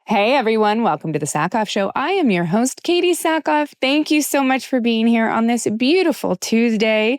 Hey everyone, welcome to the Sackhoff Show. I am your host, Katee Sackhoff. Thank you so much for being here on this beautiful Tuesday.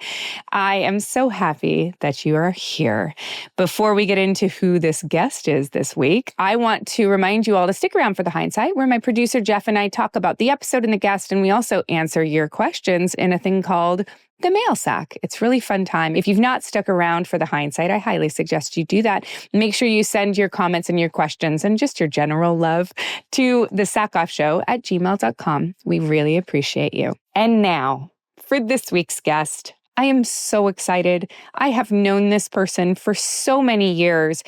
I am so happy that you are here. Before we get into who this guest is this week, I want to remind you all to stick around for the Hindsight, where my producer Jeph and I talk about the episode and the guest, and we also answer your questions in a thing called the mail sack. It's really fun time. If you've not stuck around for the Hindsight, I highly suggest you do that. Make sure you send your comments and your questions and just your general love to the sackhoffshow@gmail.com. We really appreciate you. And now for this week's guest. I am so excited. I have known this person for so many years,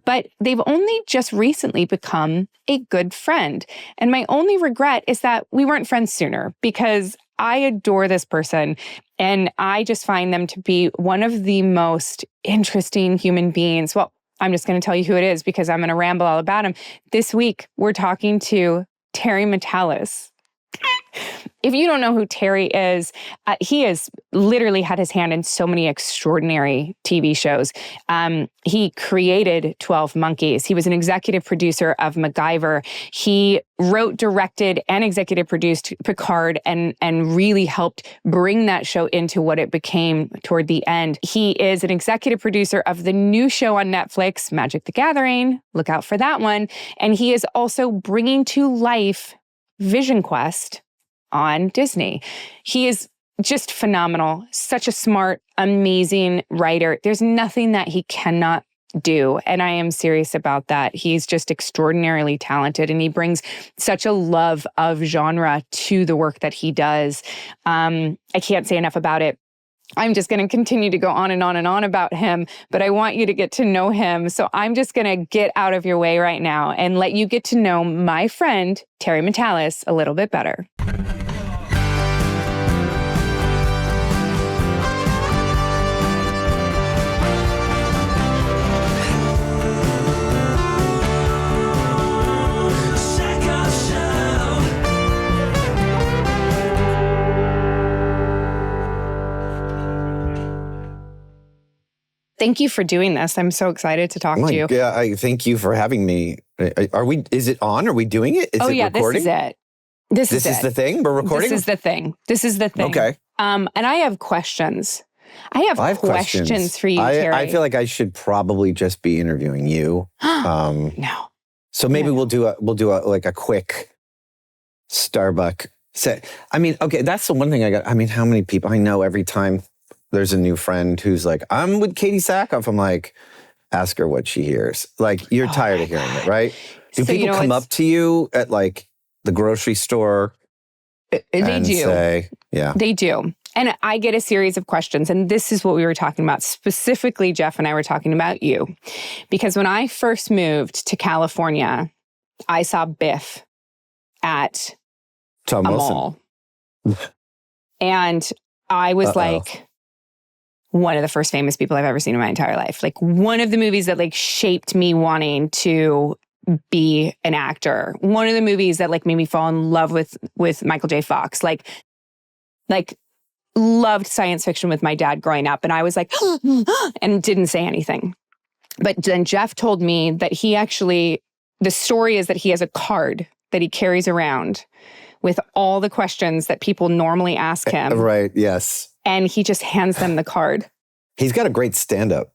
but they've only just recently become a good friend. And my only regret is that we weren't friends sooner, because I adore this person and I just find them to be one of the most interesting human beings. Well, I'm just going to tell you who it is because I'm going to ramble all about him. This week, we're talking to Terry Matalas. If you don't know who Terry is, he has literally had his hand in so many extraordinary TV shows. He created 12 Monkeys. He was an executive producer of MacGyver. He wrote, directed, and executive produced Picard and really helped bring that show into what it became toward the end. He is an executive producer of the new show on Netflix, Magic the Gathering. Look out for that one. And he is also bringing to life Vision Quest on Disney. He is just phenomenal. Such a smart, amazing writer. There's nothing that he cannot do. And I am serious about that. He's just extraordinarily talented and he brings such a love of genre to the work that he does. I can't say enough about it. I'm just going to continue to go on and on and on about him, but I want you to get to know him. So I'm just going to get out of your way right now and let you get to know my friend, Terry Matalas, a little bit better. Thank you for doing this. I'm so excited to talk to you. Yeah, I thank you for having me. Are we? Is it on? Are we doing it? Is it recording? This is it. This is the thing? We're recording? This is the thing. Okay. And I have questions. I have questions for you, Terry. I feel like I should probably just be interviewing you. No. So maybe we'll do a quick Starbucks set. I mean, okay, that's the one thing I got. I mean, how many people I know every time there's a new friend who's like, I'm with Katee Sackhoff. I'm like, ask her what she hears. Like, you're tired of hearing it, right? Do people come up to you at like the grocery store? They do. Say, yeah. They do. And I get a series of questions. And this is what we were talking about. Specifically, Jeph and I were talking about you. Because when I first moved to California, I saw Biff at Tom a Wilson. mall. And I was like, one of the first famous people I've ever seen in my entire life. Like one of the movies that like shaped me wanting to be an actor. One of the movies that like made me fall in love with Michael J. Fox. Like loved science fiction with my dad growing up. And I was like, and didn't say anything. But then Jeph told me that the story is that he has a card that he carries around with all the questions that people normally ask him. Right, yes. And he just hands them the card. He's got a great stand-up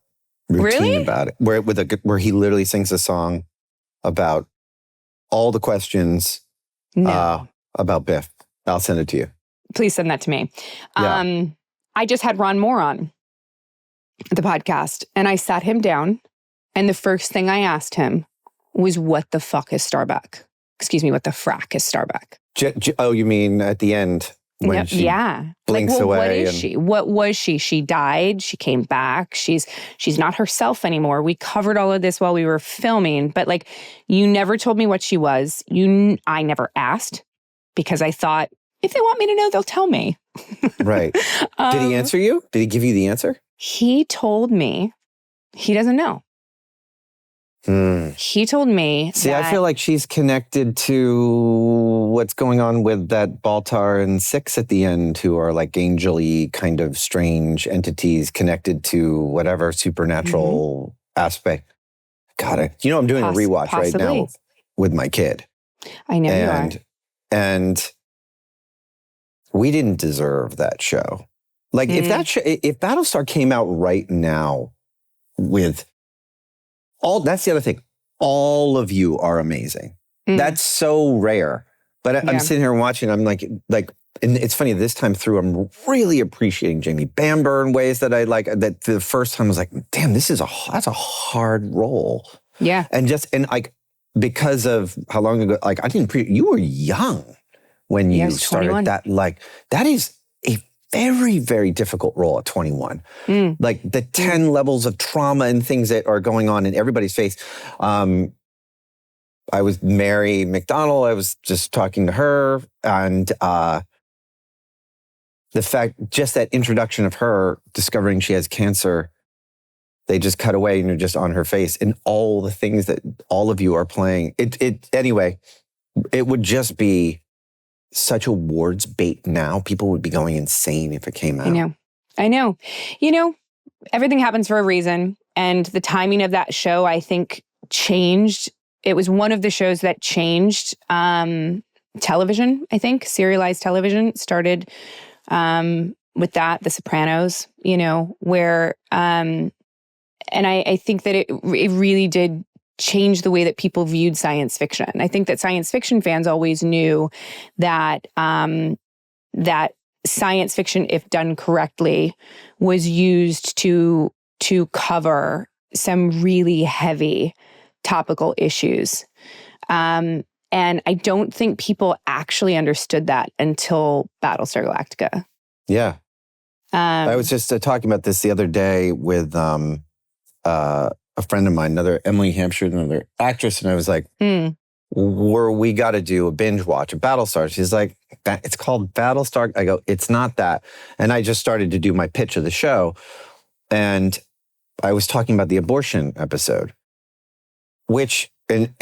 routine about it, where he literally sings a song about all the questions about Biff. I'll send it to you. Please send that to me. Yeah. I just had Ron Moore on the podcast, and I sat him down, and the first thing I asked him was, what the fuck is Starbuck? Excuse me, what the frack is Starbuck? Oh, you mean at the end? When she blinks away. What is she? What was she? She died. She came back. She's not herself anymore. We covered all of this while we were filming, but like, you never told me what she was. I never asked because I thought, if they want me to know, they'll tell me. Right. Did he answer you? Did he give you the answer? He told me he doesn't know. He told me I feel like she's connected to what's going on with that Baltar and Six at the end, who are like angel-y kind of strange entities connected to whatever supernatural aspect. Got it. You know, I'm doing a rewatch right now with my kid. I know you are. And we didn't deserve that show. Like if if Battlestar came out right now with that's the other thing. All of you are amazing. That's so rare. But I'm sitting here watching, I'm like, and it's funny, this time through, I'm really appreciating Jamie Bamber in ways that I like. That the first time I was like, damn, that's a hard role. Yeah. And like, because of how long ago, like you were young when you started 21. that. Like, that is a very, very difficult role at 21. Like the 10 levels of trauma and things that are going on in everybody's face. I was Mary McDonald. I was just talking to her, and the fact, just that introduction of her discovering she has cancer, they just cut away and you're just on her face, and all the things that all of you are playing. Anyway, it would just be such awards bait now. People would be going insane if it came out. I know. Everything happens for a reason, and the timing of that show, I think, changed. It was one of the shows that changed television, I think. Serialized television started with that, The Sopranos, where, and I think that it really did change the way that people viewed science fiction. I think that science fiction fans always knew that that science fiction, if done correctly, was used to cover some really heavy topical issues. And I don't think people actually understood that until Battlestar Galactica. Yeah. I was just talking about this the other day with a friend of mine, another Emily Hampshire, another actress, and I was like, we got to do a binge watch of Battlestar. She's like, it's called Battlestar. I go, it's not that. And I just started to do my pitch of the show. And I was talking about the abortion episode, which, and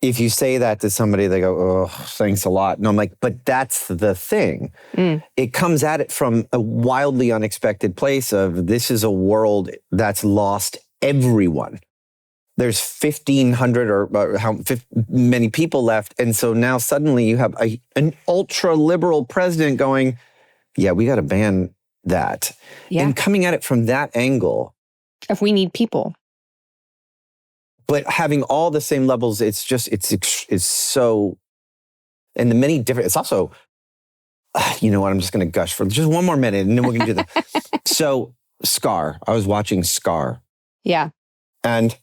if you say that to somebody, they go, oh, thanks a lot. And I'm like, but that's the thing. It comes at it from a wildly unexpected place of, this is a world that's lost everyone. There's 1,500 or how many people left. And so now suddenly you have an ultra liberal president going, yeah, we got to ban that. Yeah. And coming at it from that angle. If we need people. But having all the same levels, it's so, and the many different, it's also, you know what, I'm just going to gush for just one more minute and then we're going to do that. So Scar, I was watching Scar. Yeah. And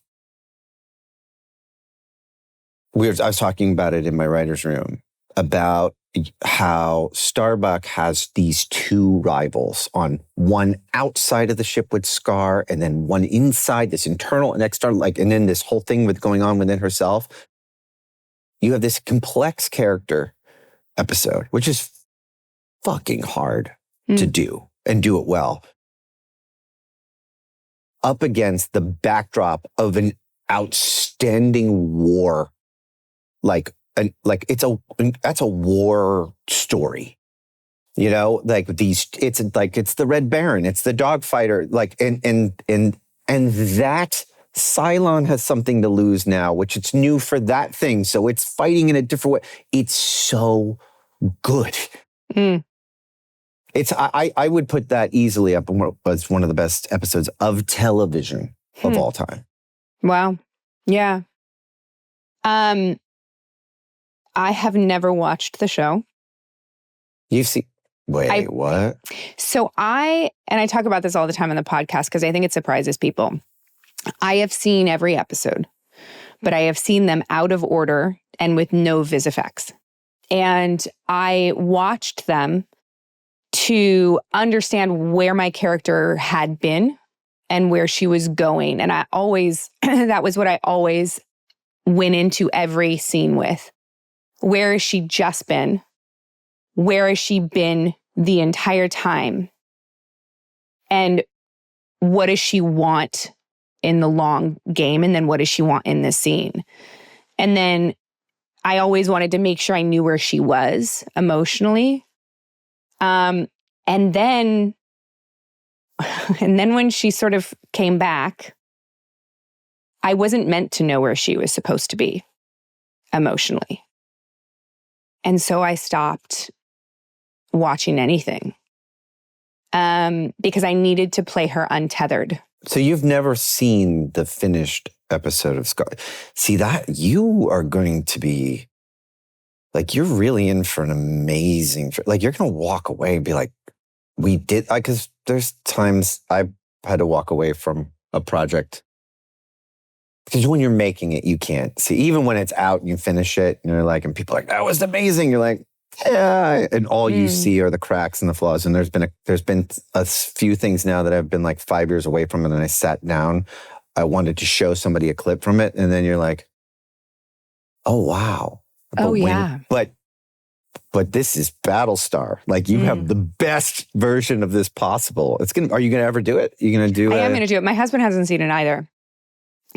I was talking about it in my writer's room about how Starbuck has these two rivals, on one outside of the ship with Scar and then one inside, this internal and external, and then this whole thing with going on within herself. You have this complex character episode, which is fucking hard to do and do it well, up against the backdrop of an outstanding war. That's a war story, it's the Red Baron, it's the dogfighter, and that Cylon has something to lose now, which it's new for that thing. So it's fighting in a different way. It's so good. I would put that easily up as one of the best episodes of television of all time. Wow. Yeah. I have never watched the show. You've seen... Wait, what? So I talk about this all the time on the podcast because I think it surprises people. I have seen every episode, but I have seen them out of order and with no vis effects. And I watched them to understand where my character had been and where she was going. And I always, that was what I always went into every scene with. Where has she just been? Where has she been the entire time? And what does she want in the long game? And then what does she want in this scene? And then I always wanted to make sure I knew where she was emotionally. And then when she sort of came back, I wasn't meant to know where she was supposed to be emotionally. And so I stopped watching anything because I needed to play her untethered. So you've never seen the finished episode of Scar. See, that you are going to be like, you're really in for an amazing, like you're going to walk away and be like, we did, because there's times I've had to walk away from a project because when you're making it, you can't see, even when it's out and you finish it, and you're like, and people are like, that was amazing. You're like, yeah. And all you see are the cracks and the flaws. And there's been a few things now that I've been like 5 years away from it. And I sat down, I wanted to show somebody a clip from it. And then you're like, oh, wow. But this is Battlestar. Like you have the best version of this possible. Are you going to ever do it? You're going to do it? I am going to do it. My husband hasn't seen it either.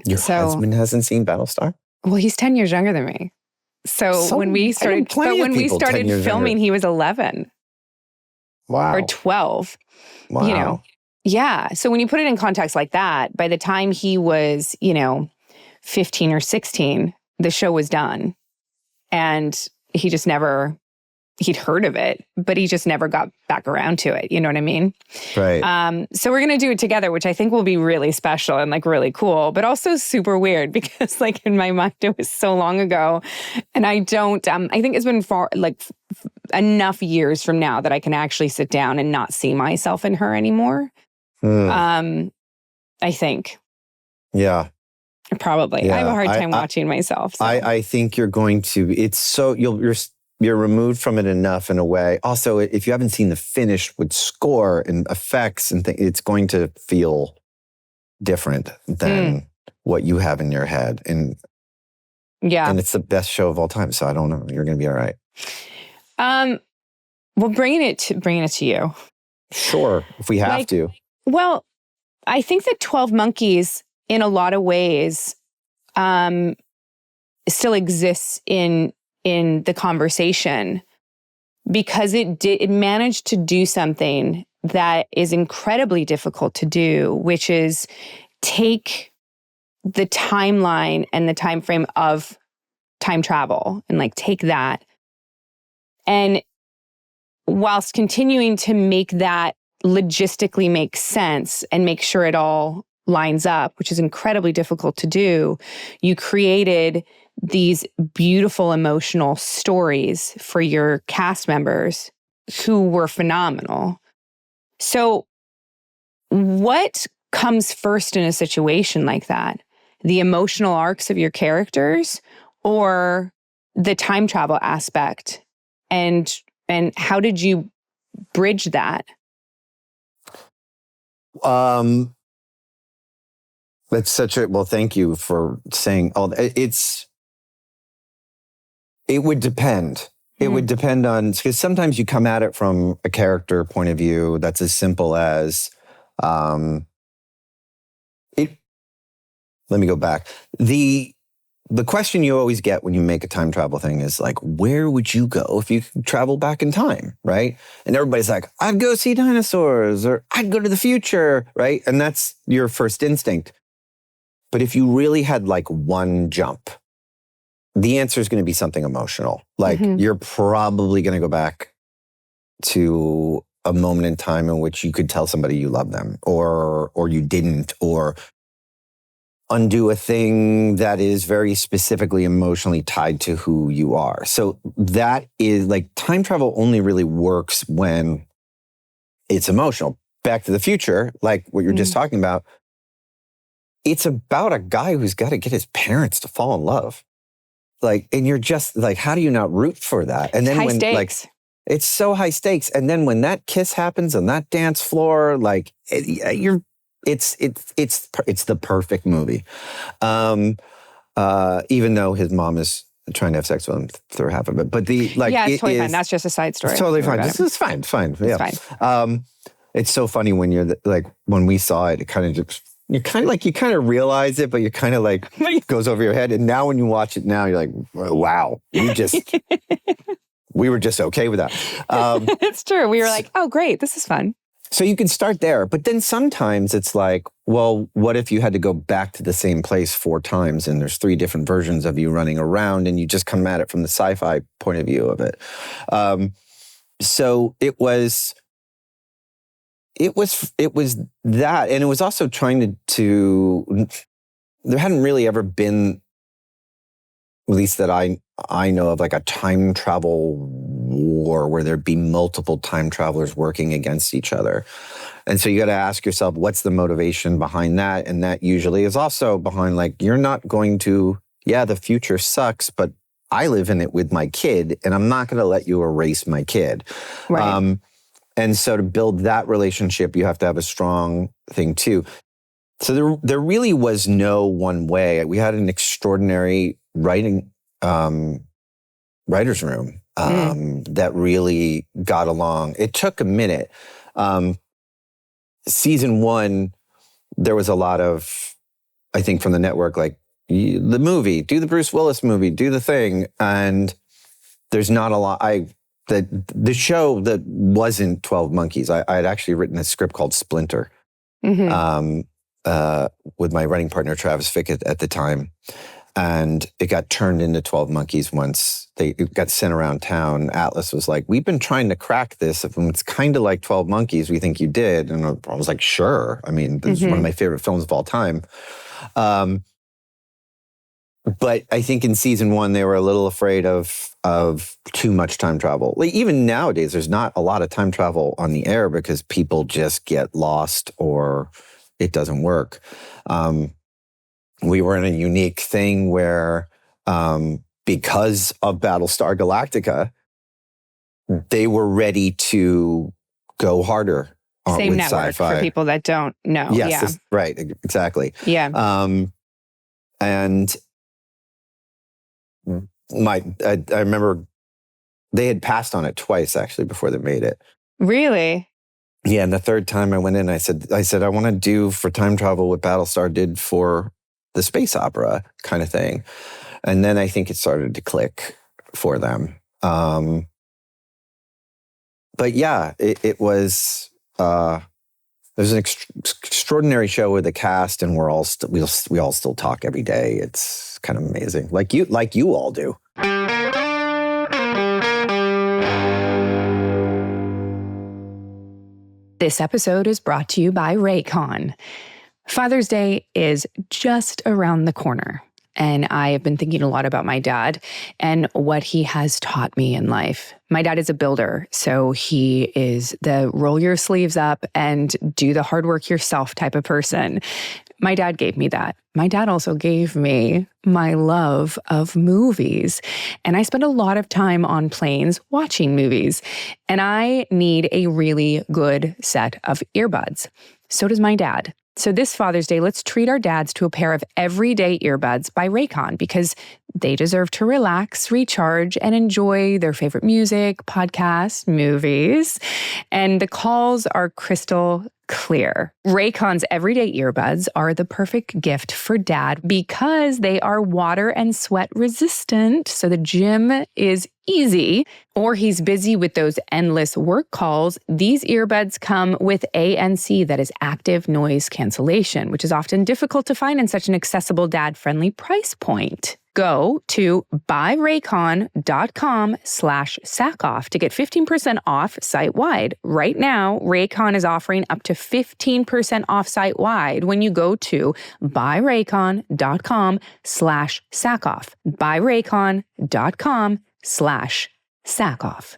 Your husband hasn't seen Battlestar? Well, he's 10 years younger than me. So when we started filming, he was 11. Wow. Or 12. Wow. You know. Yeah. So when you put it in context like that, by the time he was, 15 or 16, the show was done. And he just never, he'd heard of it, but he just never got back around to it. You know what I mean? Right. So we're going to do it together, which I think will be really special and like really cool, but also super weird because like in my mind, it was so long ago. And I think it's been enough years from now that I can actually sit down and not see myself in her anymore. I think. Yeah. Probably. Yeah. I have a hard time watching myself. So. I think you're going to, it's so, you're removed from it enough in a way. Also, if you haven't seen the finish with score and effects and things, it's going to feel different than what you have in your head. And it's the best show of all time. So I don't know. You're going to be all right. Well, bringing it to you. Sure. If we have to. Well, I think that 12 Monkeys in a lot of ways still exists in the conversation because it managed to do something that is incredibly difficult to do, which is take the timeline and the time frame of time travel and like take that and whilst continuing to make that logistically make sense and make sure it all lines up, which is incredibly difficult to do, you created these beautiful emotional stories for your cast members who were phenomenal. So what comes first in a situation like that? The emotional arcs of your characters or the time travel aspect? And how did you bridge that? That's thank you for saying all that. It would depend. It would depend on, because sometimes you come at it from a character point of view that's as simple as, let me go back. The question you always get when you make a time travel thing is like, where would you go if you could travel back in time, right? And everybody's like, I'd go see dinosaurs or I'd go to the future, right? And that's your first instinct. But if you really had like one jump, the answer is going to be something emotional. Like you're probably going to go back to a moment in time in which you could tell somebody you love them or you didn't, or undo a thing that is very specifically emotionally tied to who you are. So that is like time travel only really works when it's emotional. Back to the Future, like what you're just talking about, it's about a guy who's got to get his parents to fall in love. Like, and you're just like, how do you not root for that? And then high stakes. It's so high stakes. And then when that kiss happens on that dance floor, like it's the perfect movie. Even though his mom is trying to have sex with him through half of it, but it's totally fine. That's just a side story. It's totally fine. This is fine. Yeah. It's fine. It's so funny when you're like, when we saw it, it kind of just, you kind of realize it, but you kind of like goes over your head. And now when you watch it now, you're like, wow, we were just okay with that. It's true. We were like, oh, great. This is fun. So you can start there, but then sometimes it's like, well, what if you had to go back to the same place 4 times and there's 3 different versions of you running around and you just come at it from the sci-fi point of view of it. So it was that, and it was also trying to there hadn't really ever been, at least that I know of, like a time travel war where there'd be multiple time travelers working against each other. And so you got to ask yourself, what's the motivation behind that? And that usually is also behind, like, you're not going to, the future sucks, but I live in it with my kid and I'm not going to let you erase my kid. Right. And so to build that relationship, you have to have a strong thing too. So there really was no one way. We had an extraordinary writing writer's room that really got along. It took a minute. Season 1, there was a lot of, I think, from the network, like, the movie, do the Bruce Willis movie, do the thing. And there's not a lot. The show that wasn't 12 Monkeys, I had actually written a script called Splinter with my writing partner, Travis Fick, at the time. And it got turned into 12 Monkeys once. It got sent around town. Atlas was like, we've been trying to crack this. It's kind of like 12 Monkeys. We think you did. And I was like, sure. I mean, this is one of my favorite films of all time. But I think in season 1, they were a little afraid of too much time travel. Like, even nowadays, there's not a lot of time travel on the air because people just get lost or it doesn't work. We were in a unique thing where, because of Battlestar Galactica, they were ready to go harder. Same with network Sci-Fi. for people that don't know. Yes, right, exactly. Yeah. And I remember they had passed on it twice actually before they made it. Really? Yeah, and the third time I went in, I said I want to do for time travel what Battlestar did for the space opera kind of thing. And then I think it started to click for them. But yeah, it was there's an extraordinary show with the cast, and we all still talk every day. It's kind of amazing, like you all do. This episode is brought to you by Raycon. Father's Day is just around the corner, and I have been thinking a lot about my dad and what he has taught me in life. My dad is a builder, so he is the roll your sleeves up and do the hard work yourself type of person. My dad gave me that. My dad also gave me my love of movies. And I spend a lot of time on planes watching movies. And I need a really good set of earbuds. So does my dad. So this Father's Day, let's treat our dads to a pair of everyday earbuds by Raycon because they deserve to relax, recharge, and enjoy their favorite music, podcasts, movies. And the calls are crystal clear. Raycon's everyday earbuds are the perfect gift for dad because they are water and sweat resistant. So the gym is easy, or he's busy with those endless work calls. These earbuds come with ANC, that is active noise cancellation, which is often difficult to find in such an accessible dad-friendly price point. Go to buyraycon.com/Sackhoff to get 15% off site-wide. Right now, Raycon is offering up to 15% off site-wide when you go to buyraycon.com/Sackhoff. buyraycon.com/Sackhoff.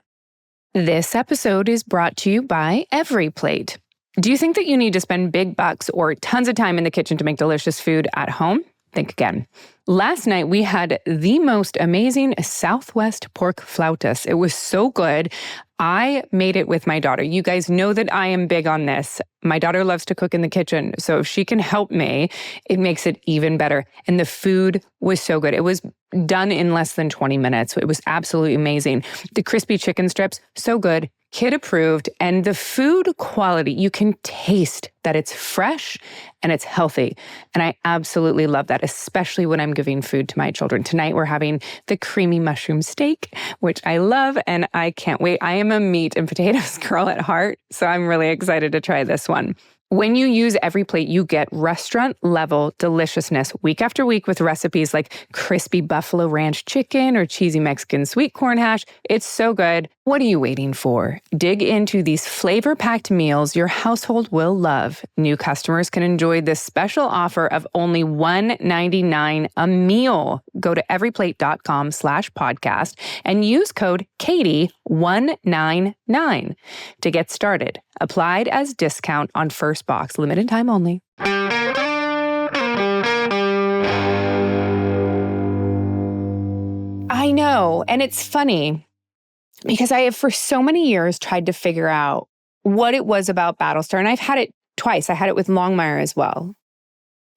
This episode is brought to you by EveryPlate. Do you think that you need to spend big bucks or tons of time in the kitchen to make delicious food at home? Think again. Last night, we had the most amazing Southwest pork flautas. It was so good. I made it with my daughter. You guys know that I am big on this. My daughter loves to cook in the kitchen, so if she can help me, it makes it even better. And the food was so good. It was done in less than 20 minutes. It was absolutely amazing. The crispy chicken strips, so good. Kid approved, and the food quality, you can taste that it's fresh and it's healthy. And I absolutely love that, especially when I'm giving food to my children. Tonight, we're having the creamy mushroom steak, which I love, and I can't wait. I am a meat and potatoes girl at heart, so I'm really excited to try this one. When you use Every Plate, you get restaurant-level deliciousness week after week with recipes like crispy buffalo ranch chicken or cheesy Mexican sweet corn hash. It's so good. What are you waiting for? Dig into these flavor-packed meals your household will love. New customers can enjoy this special offer of only $1.99 a meal. Go to everyplate.com/podcast and use code Katee199 to get started. Applied as discount on first box, limited time only. I know, and it's funny because I have for so many years tried to figure out what it was about Battlestar, and I've had it twice. I had it with Longmire as well.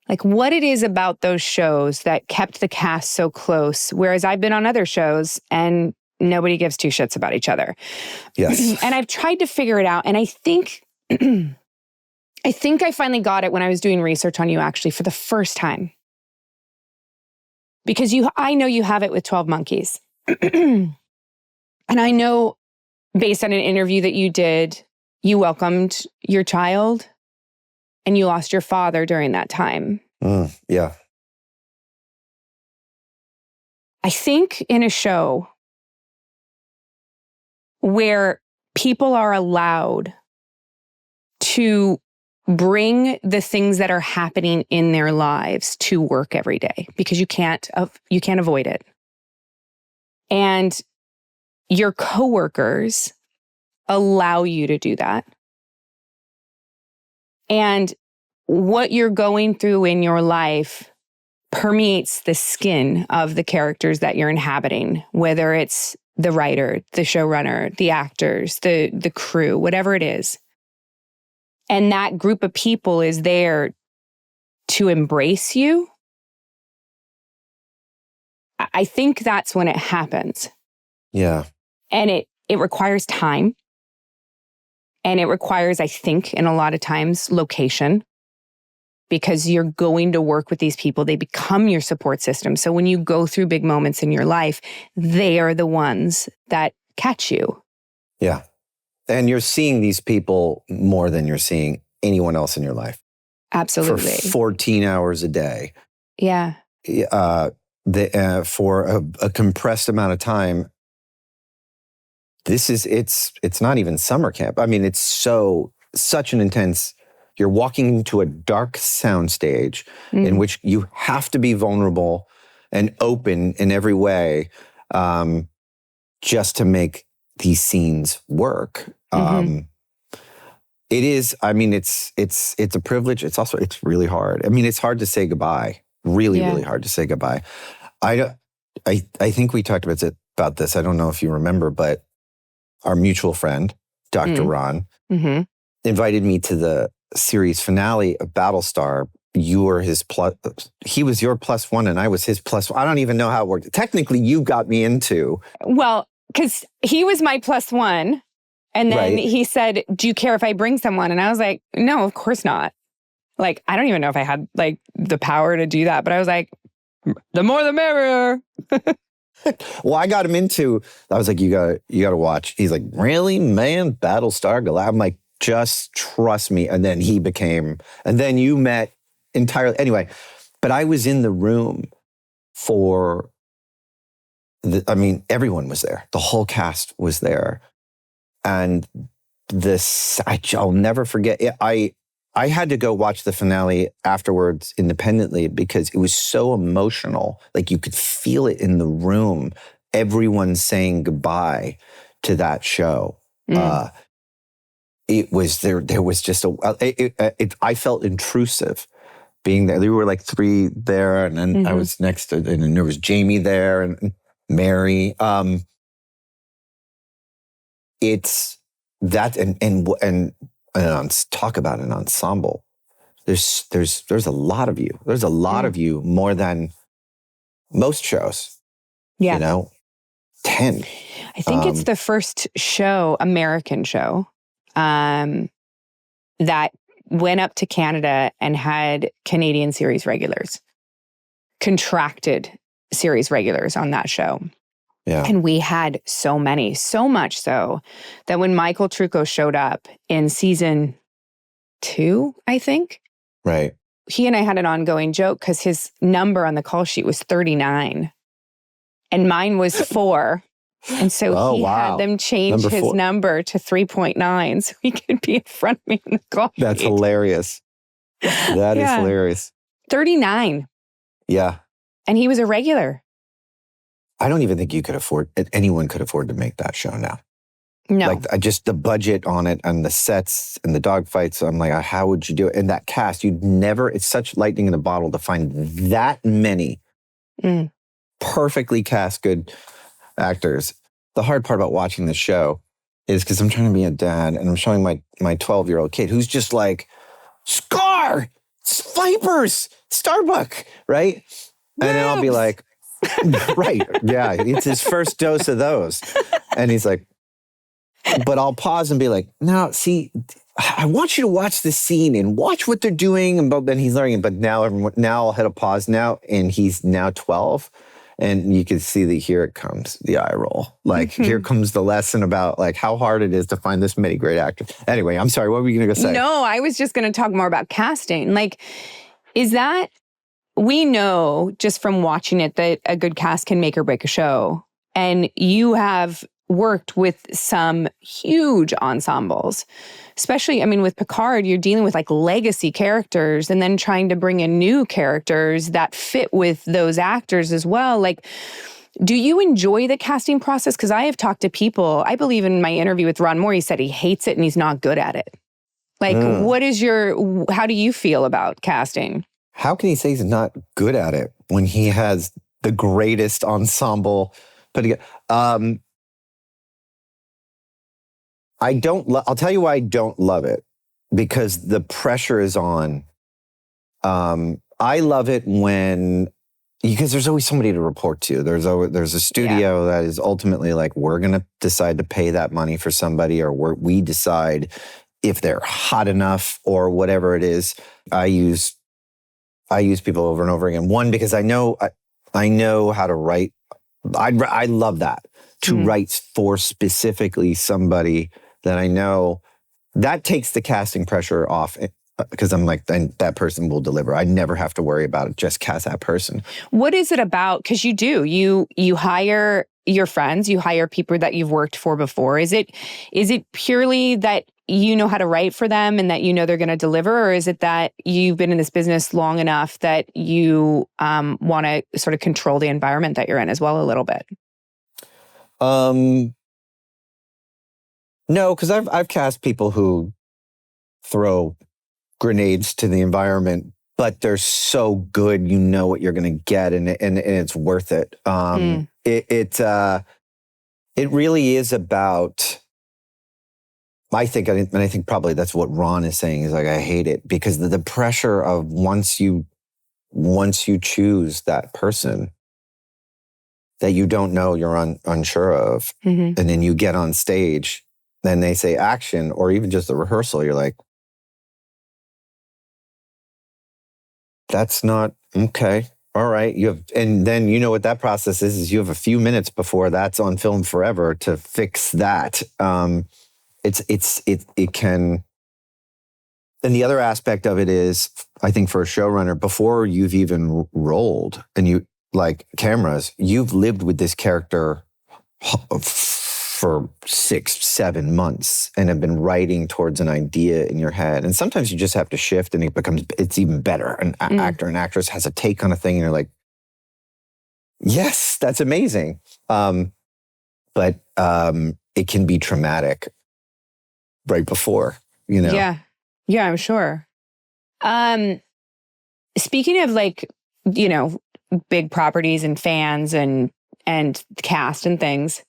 Like what it is about those shows that kept the cast so close, whereas I've been on other shows and nobody gives two shits about each other. Yes. And I've tried to figure it out. And I think I finally got it when I was doing research on you actually for the first time. Because I know you have it with 12 Monkeys. And I know based on an interview that you did, you welcomed your child and you lost your father during that time. Yeah. I think in a show where people are allowed to bring the things that are happening in their lives to work every day because you can't avoid it. And your coworkers allow you to do that. And what you're going through in your life permeates the skin of the characters that you're inhabiting, whether it's the writer, the showrunner, the actors, the crew, whatever it is. And that group of people is there to embrace you. I think that's when it happens. Yeah. And it requires time. And it requires, I think, in a lot of times, location. Because you're going to work with these people. They become your support system. So when you go through big moments in your life, they are the ones that catch you. Yeah. And you're seeing these people more than you're seeing anyone else in your life. Absolutely. For 14 hours a day. Yeah. For a compressed amount of time. It's not even summer camp. I mean, it's such an intense. You're walking into a dark soundstage in which you have to be vulnerable and open in every way just to make these scenes work. It is. I mean, it's a privilege. It's really hard. I mean, it's hard to say goodbye. Really hard to say goodbye. I think we talked about this. I don't know if you remember, but our mutual friend, Dr. Ron, invited me to the series finale of Battlestar. You were he was your plus one and I was his plus one. I don't even know how it worked. Technically, you got me into. Well, because he was my plus one. And then he said, do you care if I bring someone? And I was like, no, of course not. Like, I don't even know if I had like the power to do that. But I was like, the more the merrier. Well, I got him into, I was like, you got to watch. He's like, really, man? Battlestar Galactica? I'm like, just trust me. And then and then you met entirely. Anyway, but I was in the room for, everyone was there. The whole cast was there. And I'll never forget it. I had to go watch the finale afterwards independently because it was so emotional. Like you could feel it in the room. Everyone saying goodbye to that show. It was there was just I felt intrusive being there. There were like three there and then I was next to, and there was Jamie there and Mary. It's that and talk about an ensemble. There's a lot of you. There's a lot of you, more than most shows. Yeah. 10. I think it's the first show, American show, that went up to Canada and had Canadian series regulars, contracted series regulars on that show. Yeah. And we had so many, so much so that when Michael Trucco showed up in season 2, I think, Right. he and I had an ongoing joke because his number on the call sheet was 39 and mine was 4. And so he had them change his number to 3.9 so he could be in front of me in the call That's sheet. hilarious. That is hilarious. 39. Yeah. And he was a regular. I don't even think anyone could afford to make that show now. No. Like just the budget on it and the sets and the dogfights. I'm like, how would you do it? And that cast, it's such lightning in a bottle to find that many perfectly cast good actors. The hard part about watching the show is because I'm trying to be a dad and I'm showing my 12-year-old kid who's just like, Scar, Vipers, Starbuck, right? And then I'll be like, right, yeah, it's his first dose of those. And he's like, but I'll pause and be like, no, see, I want you to watch this scene and watch what they're doing. And then he's learning it. But now I'll hit a pause now, and he's now 12. And you can see that here it comes, the eye roll. Like, here comes the lesson about like how hard it is to find this many great actors. Anyway, I'm sorry, what were you going to say? No, I was just going to talk more about casting. Like, we know just from watching it that a good cast can make or break a show. And you have worked with some huge ensembles, especially, with Picard, you're dealing with like legacy characters and then trying to bring in new characters that fit with those actors as well. Like, do you enjoy the casting process? Because I have talked to people, I believe in my interview with Ron Moore, he said he hates it and he's not good at it. Like, how do you feel about casting? How can he say he's not good at it when he has the greatest ensemble put together? I'll tell you why I don't love it, because the pressure is on. I love it because there's always somebody to report to. There's a studio that is ultimately like, we're going to decide to pay that money for somebody, or we decide if they're hot enough or whatever it is. I use people over and over again. One, because I know how to write. I love that, to write for specifically somebody that I know. That takes the casting pressure off, because I'm like, then that person will deliver. I never have to worry about it. Just cast that person. What is it about? Because you hire your friends, you hire people that you've worked for before. Is it purely that you know how to write for them and that you know they're going to deliver, or is it that you've been in this business long enough that you want to sort of control the environment that you're in as well a little bit? No, because I've cast people who throw grenades to the environment, but they're so good, you know what you're going to get, and it's worth it. It really is about. I think probably that's what Ron is saying, is like, I hate it because the pressure of once you choose that person that you don't know, you're unsure of, and then you get on stage, then they say action, or even just the rehearsal, you're like, that's not okay. All right, and then you know what that process is you have a few minutes before that's on film forever to fix that. It can. And the other aspect of it is, I think for a showrunner, before you've even rolled and you like cameras, you've lived with this character for 6-7 months and have been writing towards an idea in your head. And sometimes you just have to shift and it's even better. An actor and actress has a take on a thing and you're like, yes, that's amazing. But it can be traumatic right before, you know? Yeah, I'm sure. Speaking of like, you know, big properties and fans and cast and things,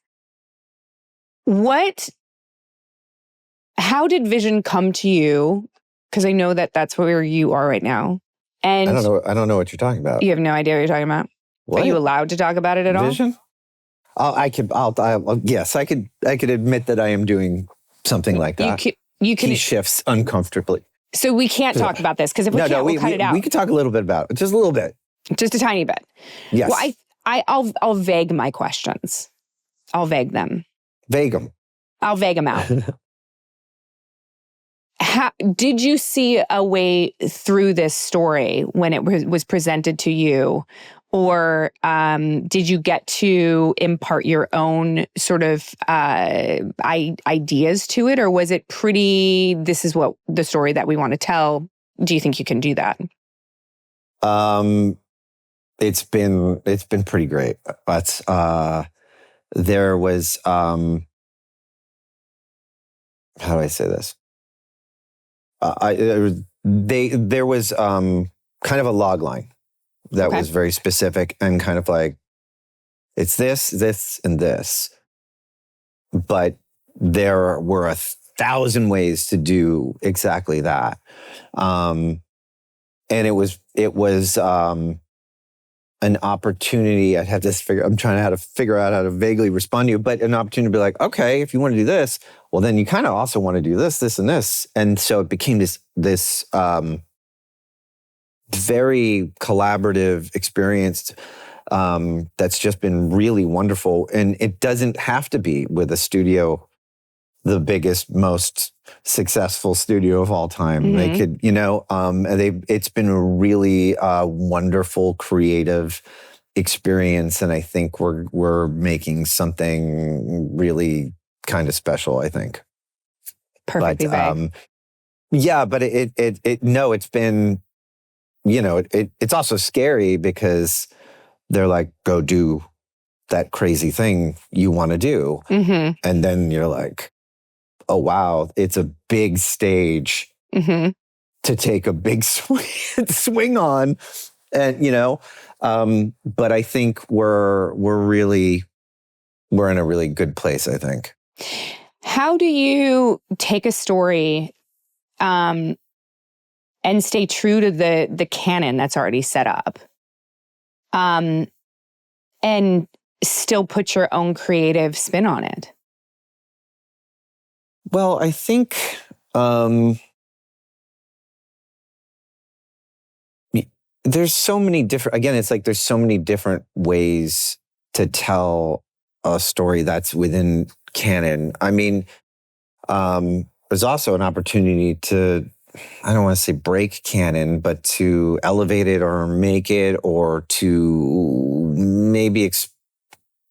how did Vision come to you? Because I know that's where you are right now. And I don't know what you're talking about. You have no idea what you're talking about. What? Are you allowed to talk about it at all? Vision? Yes, I could admit that I am doing something like that. You can he shifts uncomfortably. So we can't talk about this because if we can't, we'll cut it out. We could talk a little bit about it, just a little bit. Just a tiny bit. Yes. Well, I'll vague my questions. I'll vague them. Vague them. I'll vague them out. Did you see a way through this story when it was presented to you? Or did you get to impart your own sort of ideas to it? Or was it pretty, this is what the story that we want to tell? Do you think you can do that? It's been pretty great. But there was, how do I say this? There was kind of a log line that was very specific and kind of like, it's this, this, and this. But there were 1,000 ways to do exactly that. And it was an opportunity. I'm trying to figure out how to vaguely respond to you, but an opportunity to be like, okay, if you want to do this, well, then you kind of also want to do this, this, and this. And so it became this very collaborative experience that's just been really wonderful. And it doesn't have to be with a studio, the biggest, most successful studio of all time. Mm-hmm. They could, it's been a really wonderful, creative experience. And I think we're making something really kind of special, I think. Perfectly vague. Yeah, but it's been, it's also scary because they're like, go do that crazy thing you want to do. Mm-hmm. And then you're like, oh, wow, it's a big stage to take a big swing on. And, but I think we're in a really good place, I think. How do you take a story and stay true to the canon that's already set up, and still put your own creative spin on it? Well, I think there's so many different, again, it's like there's so many different ways to tell a story that's within canon. I mean, there's also an opportunity to, I don't want to say break canon, but to elevate it or make it, or to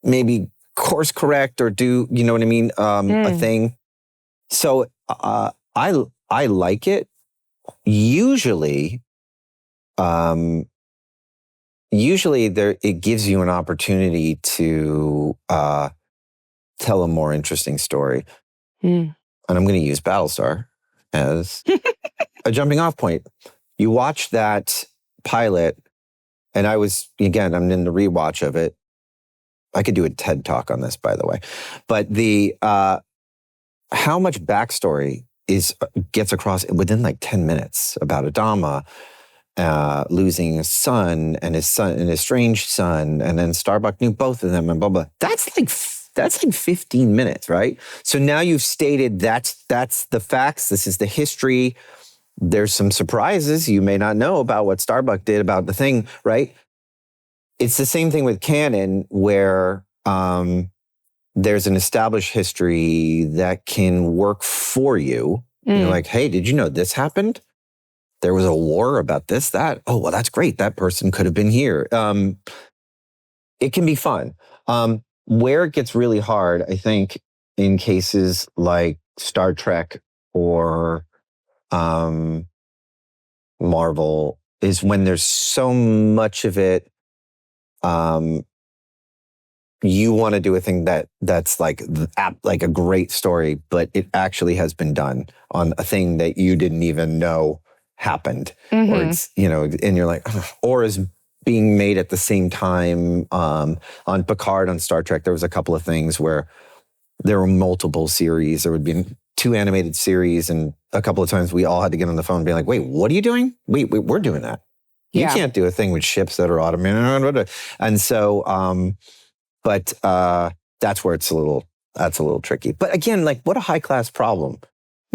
maybe course correct or do, you know what I mean? A thing. So I like it. Usually it gives you an opportunity to tell a more interesting story. And I'm going to use Battlestar as a jumping off point. You watch that pilot, and I'm in the rewatch of it. I could do a TED talk on this, by the way. But how much backstory gets across within like 10 minutes about Adama losing his son and his estranged son, and then Starbuck knew both of them, and blah blah. That's like 15 minutes, right? So now you've stated that's the facts. This is the history. There's some surprises you may not know about what Starbuck did about the thing, right? It's the same thing with canon, where there's an established history that can work for you. You're like, hey, did you know this happened? There was a war about this, that. Oh, well, that's great. That person could have been here. It can be fun. Where it gets really hard, I think, in cases like Star Trek or Marvel, is when there's so much of it. You want to do a thing that's like a great story, but it actually has been done on a thing that you didn't even know happened, or it's, and you're like, or is being made at the same time. On Picard, on Star Trek, there was a couple of things where there were multiple series. There would be 2 animated series, and a couple of times we all had to get on the phone and be like, wait, what are you doing? Wait, we're doing that. You can't do a thing with ships that are automated. And so, that's where that's a little tricky. But again, like, what a high class problem.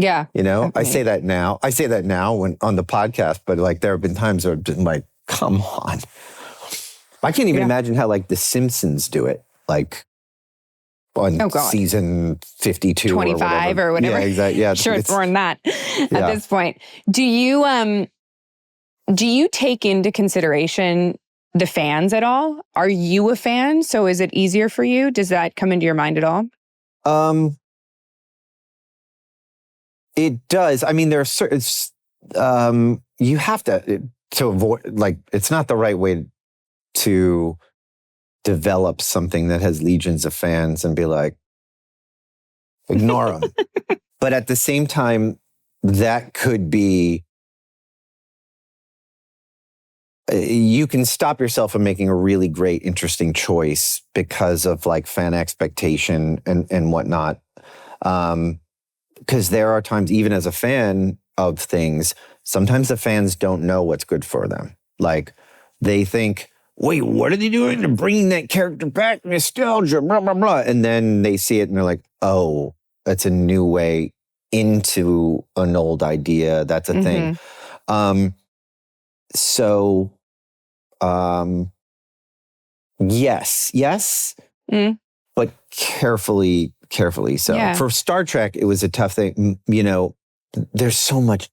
Yeah. You know, I definitely. say that now. I say that now when on the podcast, but like there have been times where I've been like, come on. I can't even imagine how like The Simpsons do it. Like on season 52 25 or whatever. Yeah, exactly. Yeah, sure, it's more than that at this point. Do you take into consideration the fans at all? Are you a fan? So is it easier for you? Does that come into your mind at all? It does. I mean, there are certain, you have to avoid, like, it's not the right way to develop something that has legions of fans and be like, ignore them. But at the same time, that could be, you can stop yourself from making a really great, interesting choice because of like fan expectation and whatnot. Because there are times, even as a fan of things, sometimes the fans don't know what's good for them. Like they think, wait, what are they doing to bring that character back? Nostalgia, blah, blah, blah. And then they see it and they're like, oh, that's a new way into an old idea. That's a thing. Yes, but carefully so. Yeah. For Star Trek, it was a tough thing. You know, there's so much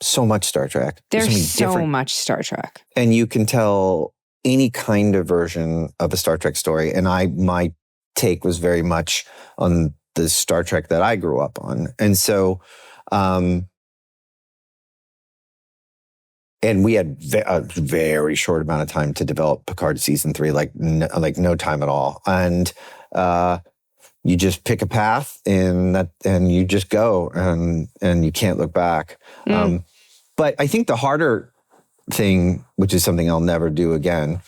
Star Trek. There's so much Star Trek. And you can tell any kind of version of a Star Trek story. And my take was very much on the Star Trek that I grew up on. And so, and we had a very short amount of time to develop Picard season 3, like no time at all. And you just pick a path and you just go and you can't look back. But I think the harder thing, which is something I'll never do again,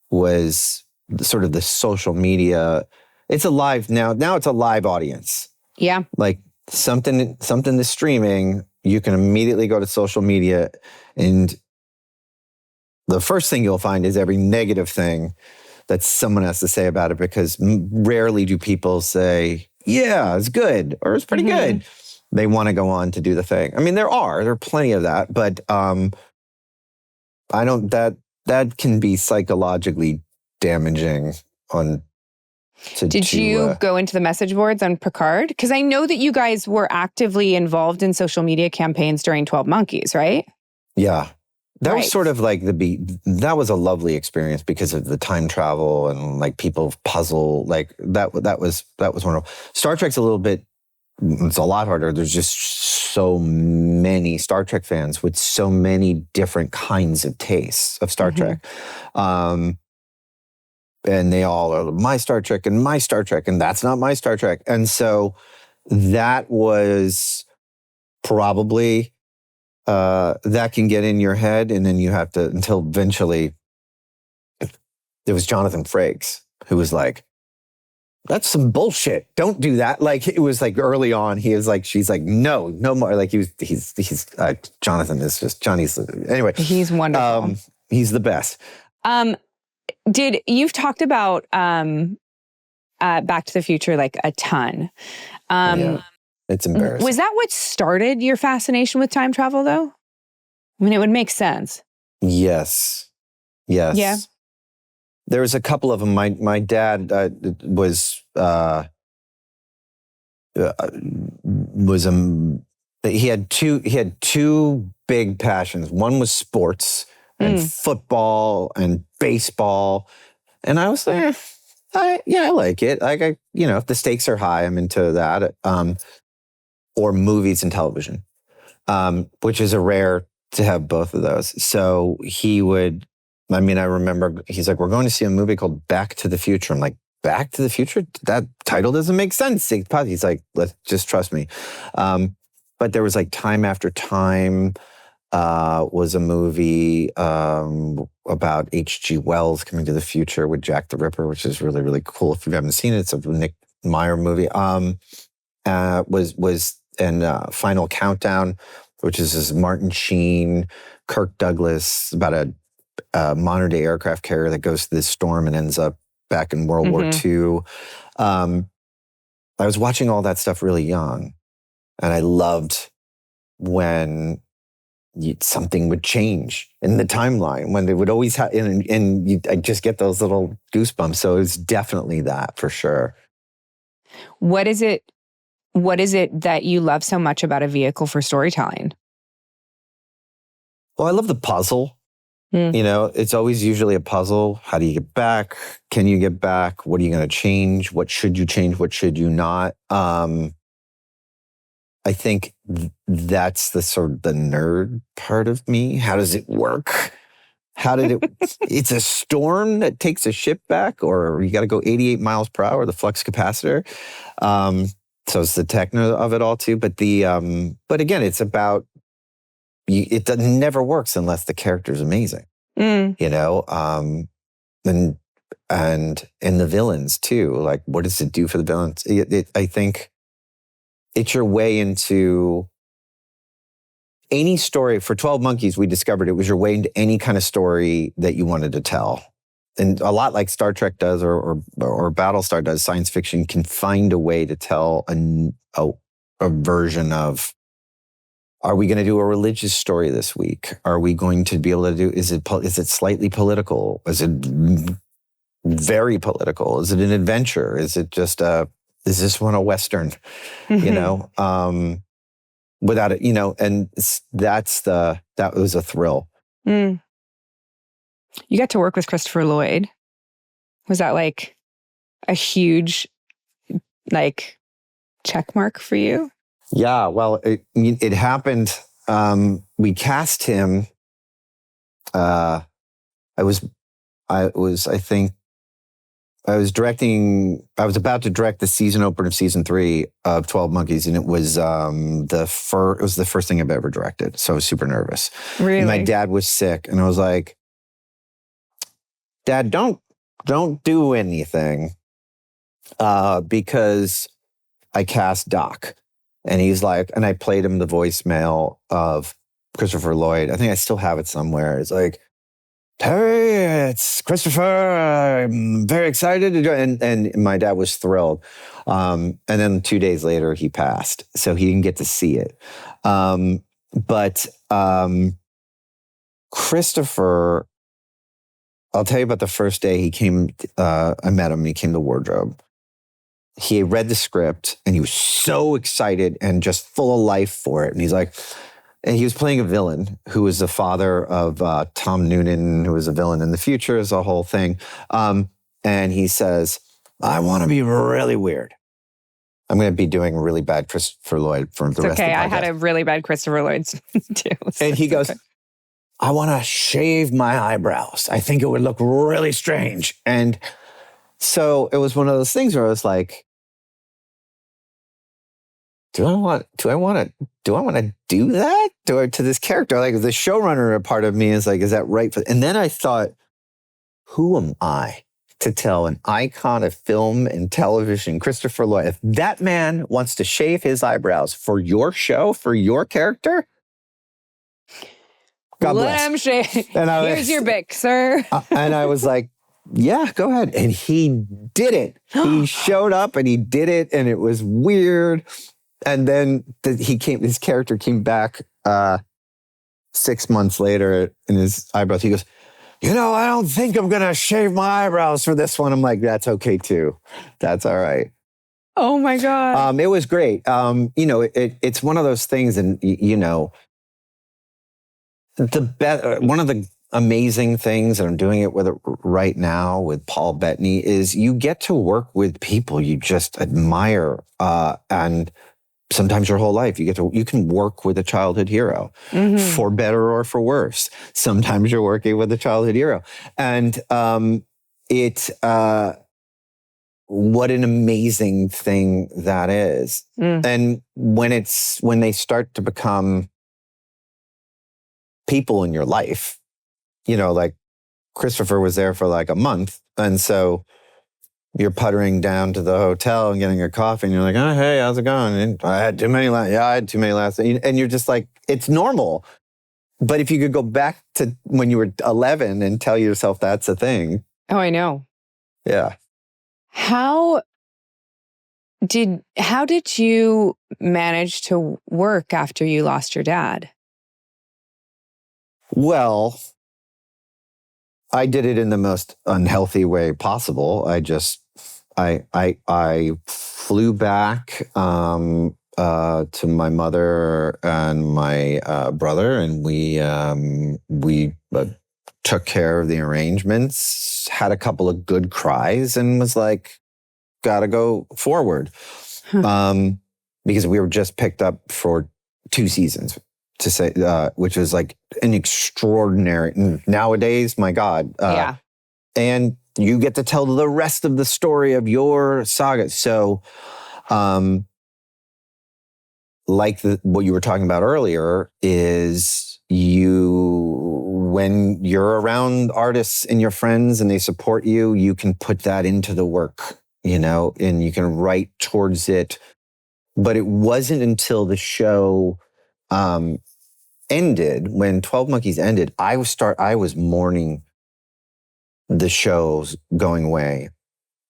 was sort of the social media. It's a live now it's a live audience. Yeah. Like something is streaming, you can immediately go to social media and the first thing you'll find is every negative thing that someone has to say about it, because rarely do people say, yeah, it's good or it's pretty good. They want to go on to do the thing. I mean, there are plenty of that, but that can be psychologically damaging on. Did you go into the message boards on Picard? Because I know that you guys were actively involved in social media campaigns during 12 Monkeys, right? Yeah. That was sort of like that was a lovely experience because of the time travel and like people puzzle, like that was wonderful. Star Trek's it's a lot harder. There's just so many Star Trek fans with so many different kinds of tastes of Star Trek. And they all are my Star Trek, and that's not my Star Trek. And so that was probably, that can get in your head, and then you have to, until eventually, there was Jonathan Frakes, who was like, that's some bullshit. Don't do that. Like, it was like early on, she's like, no more. Like Jonathan is just, Johnny's, anyway. He's wonderful. He's the best. You've talked about Back to the Future like a ton. Yeah, it's embarrassing. Was that what started your fascination with time travel, though? I mean, it would make sense. Yes. Yeah. There was a couple of them. My dad he had two big passions. One was sports and football and baseball. And I was like, I like it. Like, if the stakes are high, I'm into that. Or movies and television, which is a rare to have both of those. So I remember he's like, we're going to see a movie called Back to the Future. I'm like, Back to the Future? That title doesn't make sense. He's like, let's just trust me. But there was like Time After Time, was a movie about H.G. Wells coming to the future with Jack the Ripper, which is really, really cool. If you haven't seen it, it's a Nick Meyer movie. Final Countdown, which is this Martin Sheen, Kirk Douglas, about a modern day aircraft carrier that goes through this storm and ends up back in World War II. I was watching all that stuff really young. And I loved when something would change in the timeline, when they would always have, and I just get those little goosebumps. So it's definitely that for sure. What is it that you love so much about a vehicle for storytelling? Well, I love the puzzle. It's always usually a puzzle. How do you get back? Can you get back? What are you going to change? What should you change? What should you not? I think that's the sort of the nerd part of me. How does it work? How did it? It's a storm that takes a ship back, or you got to go 88 miles per hour, the flux capacitor. So it's the techno of it all too. But but again, it's about, it never works unless the character's amazing, and the villains too. Like, what does it do for the villains? I think it's your way into any story. For 12 Monkeys, we discovered it was your way into any kind of story that you wanted to tell. And a lot like Star Trek does or Battlestar does, science fiction can find a way to tell a version of, are we going to do a religious story this week? Are we going to be able to do, is it slightly political? Is it very political? Is it an adventure? Is it just is this one a Western? Without it, and that was a thrill. You got to work with Christopher Lloyd. Was that like a huge, like, check mark for you? Yeah, well, it happened. We cast him. I was about to direct the season opener of season 3 of 12 Monkeys, and it was the first thing I've ever directed. So I was super nervous. Really? And my dad was sick, and I was like, Dad, don't do anything, because I cast Doc. And he's like, and I played him the voicemail of Christopher Lloyd. I think I still have it somewhere. It's like, Terry, it's Christopher. I'm very excited to do it. And my dad was thrilled. And then 2 days later, he passed. So he didn't get to see it. But Christopher, I'll tell you about the first day he came. I met him. He came to wardrobe. He read the script and he was so excited and just full of life for it. And he's like, and he was playing a villain who was the father of Tom Noonan, who was a villain in the future, is a whole thing. And he says, I want to be really weird. I'm going to be doing really bad Christopher Lloyd for the rest of the podcast. I had a really bad Christopher Lloyd too. So and he goes, I want to shave my eyebrows. I think it would look really strange. And so it was one of those things where I was like, do I want to do that to this character? Like, the showrunner part of me is like, is that right? And then I thought, who am I to tell an icon of film and television, Christopher Lloyd, if that man wants to shave his eyebrows for your show, for your character? God bless. Let him shave. Here's your bic, sir. And I was like, yeah, go ahead. And he did it. He showed up and he did it, and it was weird. And then his character came back 6 months later, in his eyebrows, he goes, I don't think I'm going to shave my eyebrows for this one. I'm like, that's okay too. That's all right. Oh my God. It was great. It's one of those things, and one of the amazing things, and I'm doing it with it right now with Paul Bettany, is you get to work with people you just admire, and sometimes your whole life you can work with a childhood hero, for better or for worse. Sometimes you're working with a childhood hero, and what an amazing thing that is. And when they start to become people in your life, like Christopher was there for like a month, and so you're puttering down to the hotel and getting a coffee, and you're like, oh, hey, how's it going? And I had too many last. Yeah, I had too many last. And you're just like, it's normal. But if you could go back to when you were 11 and tell yourself that's a thing. Oh, I know. Yeah. How How did you manage to work after you lost your dad? Well, I did it in the most unhealthy way possible. I flew back to my mother and my brother, and we took care of the arrangements, had a couple of good cries, and was like, gotta go forward. Because we were just picked up for 2 seasons, to say, which was like an extraordinary, nowadays, my God. Yeah. And you get to tell the rest of the story of your saga. So, what you were talking about earlier is when you're around artists and your friends and they support you, you can put that into the work, and you can write towards it. But it wasn't until the show ended, when 12 Monkeys ended, I was mourning the show's going away.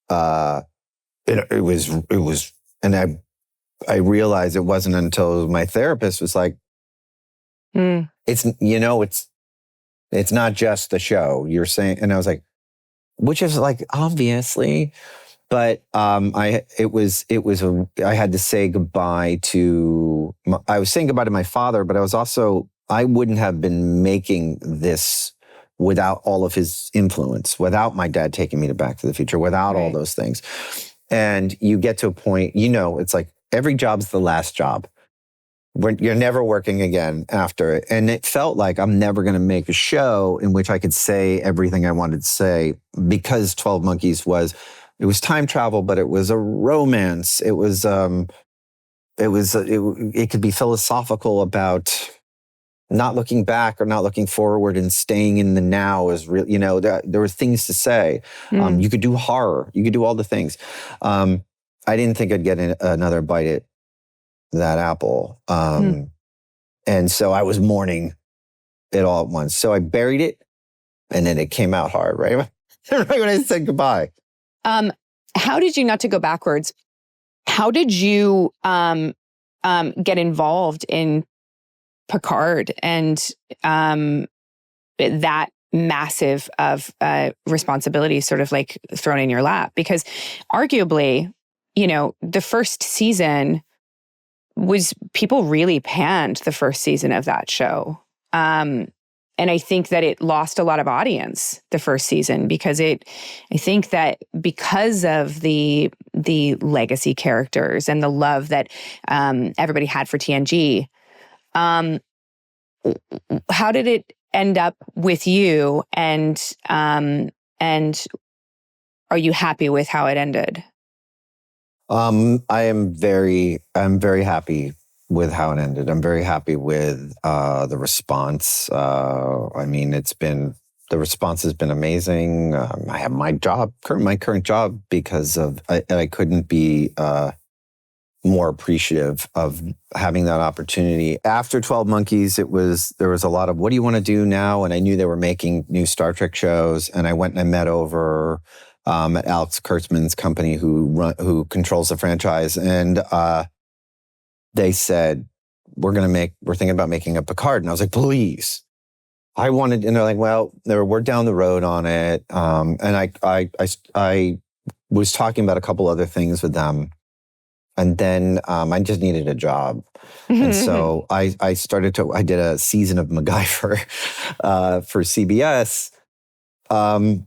It was, and I realized it wasn't until my therapist was like, it's not just the show you're saying. And I was like, which is like, obviously, but I had to say goodbye to, I was saying goodbye to my father, but I wouldn't have been making this without all of his influence, without my dad taking me to Back to the Future, without all those things. And you get to a point, it's like every job's the last job. You're never working again after it. And it felt like I'm never going to make a show in which I could say everything I wanted to say, because 12 Monkeys it was time travel, but it was a romance. It could be philosophical about not looking back or not looking forward and staying in the now is real. There were things to say. You could do horror. You could do all the things. I didn't think I'd get another bite at that apple. And so I was mourning it all at once. So I buried it, and then it came out hard, right? Right when I said goodbye. How did you, not to go backwards, how did you get involved in Picard and that massive of responsibility sort of like thrown in your lap? Because arguably, the first season people really panned the first season of that show. And I think that it lost a lot of audience the first season because I think that because of the legacy characters and the love that everybody had for TNG, how did it end up with you? And are you happy with how it ended? I'm very happy with how it ended. I'm very happy with the response. The response has been amazing. I have my current job because of I couldn't be more appreciative of having that opportunity. After 12 Monkeys, there was a lot of, what do you want to do now? And I knew they were making new Star Trek shows, and I went and I met over at Alex Kurtzman's company who controls the franchise. And they said, we're thinking about making a Picard. And I was like, please. And they're like, well, we're down the road on it. And I was talking about a couple other things with them. And then I just needed a job. And so I did a season of MacGyver for CBS,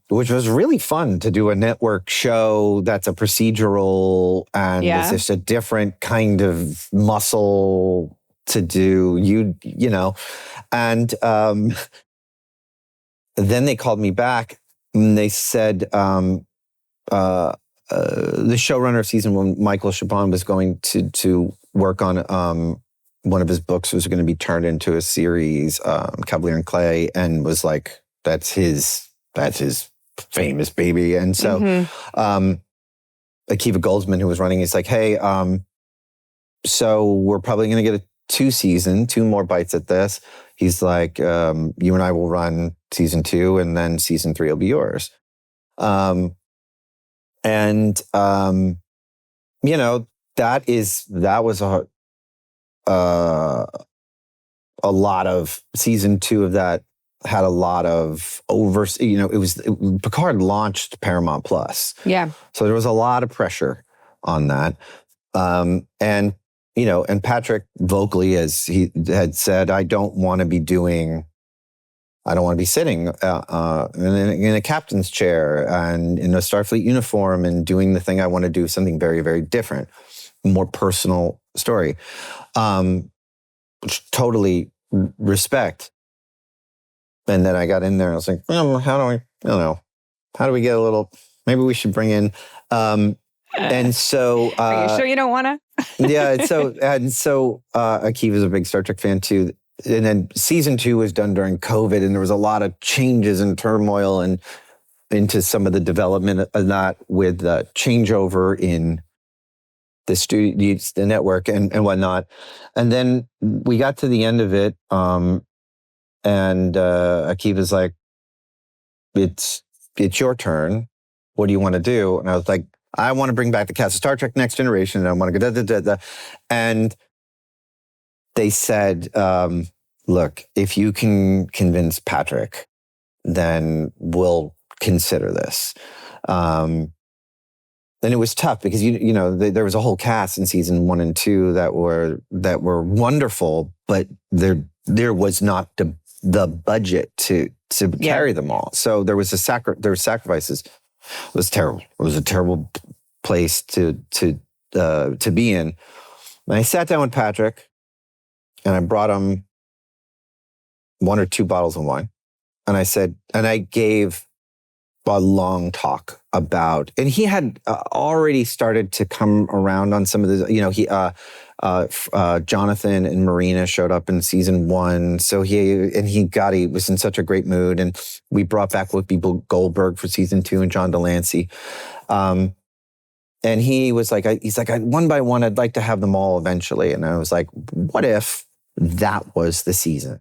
which was really fun to do a network show that's a procedural and it's just a different kind of muscle to do, and then they called me back and they said the showrunner of season 1, Michael Chabon, was going to work on one of his books was going to be turned into a series, Cavalier and Clay, and was like, that's his famous baby. And so Akiva Goldsman, who was running, is like, hey, so we're probably going to get 2 more bites at this. He's like, you and I will run season 2, and then season 3 will be yours. that was a lot of season 2 of that had a lot of Picard launched Paramount Plus. Yeah. So there was a lot of pressure on that. And Patrick vocally, as he had said, I don't want to be sitting in a captain's chair and in a Starfleet uniform and doing the thing I want to do, something very, very different, more personal story. Which totally respect. And then I got in there and I was like, how do we get a little, maybe we should bring in, and so. Are you sure you don't want to? Yeah. So Akiva is a big Star Trek fan too. And then season 2 was done during COVID and there was a lot of changes and turmoil and into some of the development of that with changeover in the studio, the network and whatnot. And then we got to the end of it. And Akiva's like, it's your turn. What do you want to do? And I was like, I want to bring back the cast of Star Trek Next Generation. And I want to go da. And they said, look, if you can convince Patrick, then we'll consider this. And it was tough because there was a whole cast in season 1 and 2 that were wonderful, but there was not the budget to carry them all. So there were sacrifices. It was terrible. It was a terrible place to be in. And I sat down with Patrick, and I brought him 1 or 2 bottles of wine, and I gave a long talk about, and he had already started to come around on some of the, Jonathan and Marina showed up in season 1. So he was in such a great mood. And we brought back Whoopi Goldberg for season 2 and John Delancey. And he was like, he's like, one by one, I'd like to have them all eventually. And I was like, what if that was the season?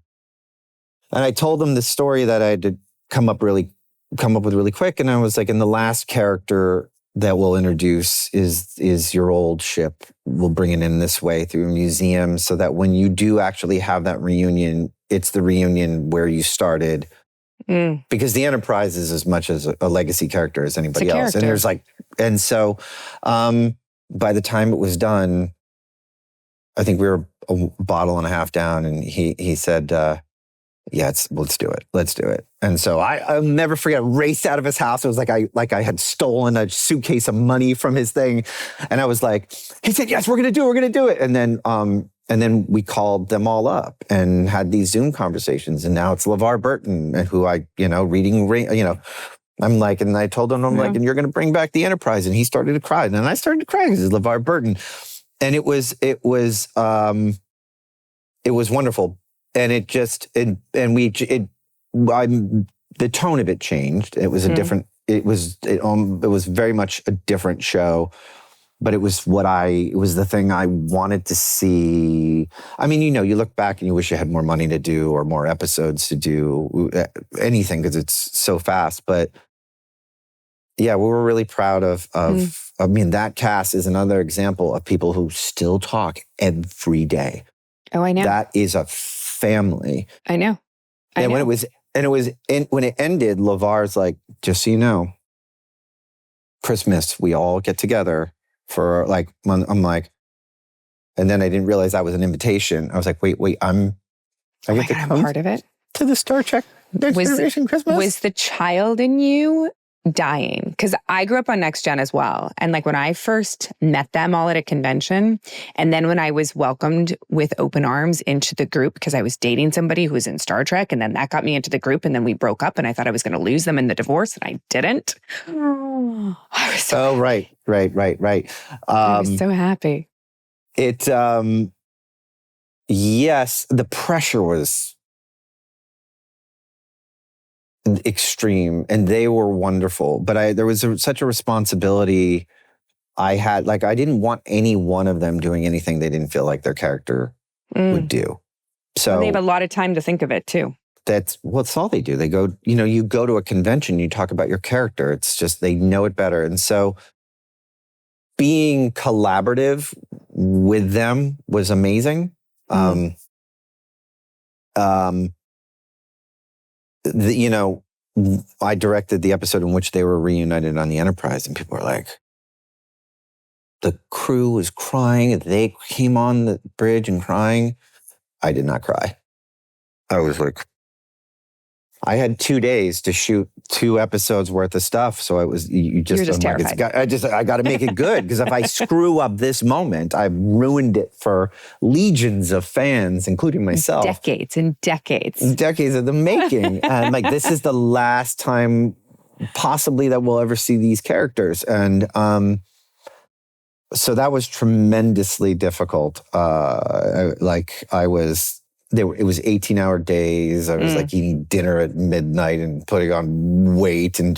And I told him the story that I had to come up with really quick. And I was like, and the last character that we'll introduce is your old ship. We'll bring it in this way through a museum so that when you do actually have that reunion, it's the reunion where you started. Because the Enterprise is as much as a legacy character as anybody else. And so by the time it was done, I think we were a bottle and a half down, and he said, let's do it. Let's do it. And so I'll never forget, I raced out of his house. It was like I had stolen a suitcase of money from his thing. And I was like, he said, yes, we're going to do it. And then we called them all up and had these Zoom conversations. And now it's LeVar Burton, who I'm like, and I told him, and you're going to bring back the Enterprise. And he started to cry. And then I started to cry because it's LeVar Burton. And it was wonderful. And the tone of it changed. It was a different, it was very much a different show, but it was the thing I wanted to see. I mean, you look back and you wish you had more money to do or more episodes to do anything because it's so fast. But yeah, we were really proud of that cast is another example of people who still talk every day. Oh, I know. That is a family. I know. When it ended, LeVar's like, just so you know, Christmas, we all get together for I'm like, and then I didn't realize that was an invitation. I was like, wait, I'm part of it to the Star Trek Next Generation Christmas. Was the child in you dying? Because I grew up on Next Gen as well. And when I first met them all at a convention, and then when I was welcomed with open arms into the group because I was dating somebody who was in Star Trek, and then that got me into the group, and then we broke up, and I thought I was going to lose them in the divorce, and I didn't. I was so right. I was so happy. Yes, the pressure was extreme, and they were wonderful. But there was such a responsibility I had. I didn't want any one of them doing anything they didn't feel like their character would do. So they have a lot of time to think of it too. That's all they do. They go, you go to a convention, you talk about your character. It's just they know it better, and so being collaborative with them was amazing. I directed the episode in which they were reunited on the Enterprise, and people were like, the crew was crying, and they came on the bridge and crying. I did not cry. I was like, I had 2 days to shoot 2 episodes worth of stuff. So it was, You're just terrified. I got to make it good, because if I screw up this moment, I've ruined it for legions of fans, including myself. Decades and decades. Decades of the making. And like, this is the last time possibly that we'll ever see these characters. And so that was tremendously difficult. It was 18-hour days. I was like eating dinner at midnight and putting on weight, and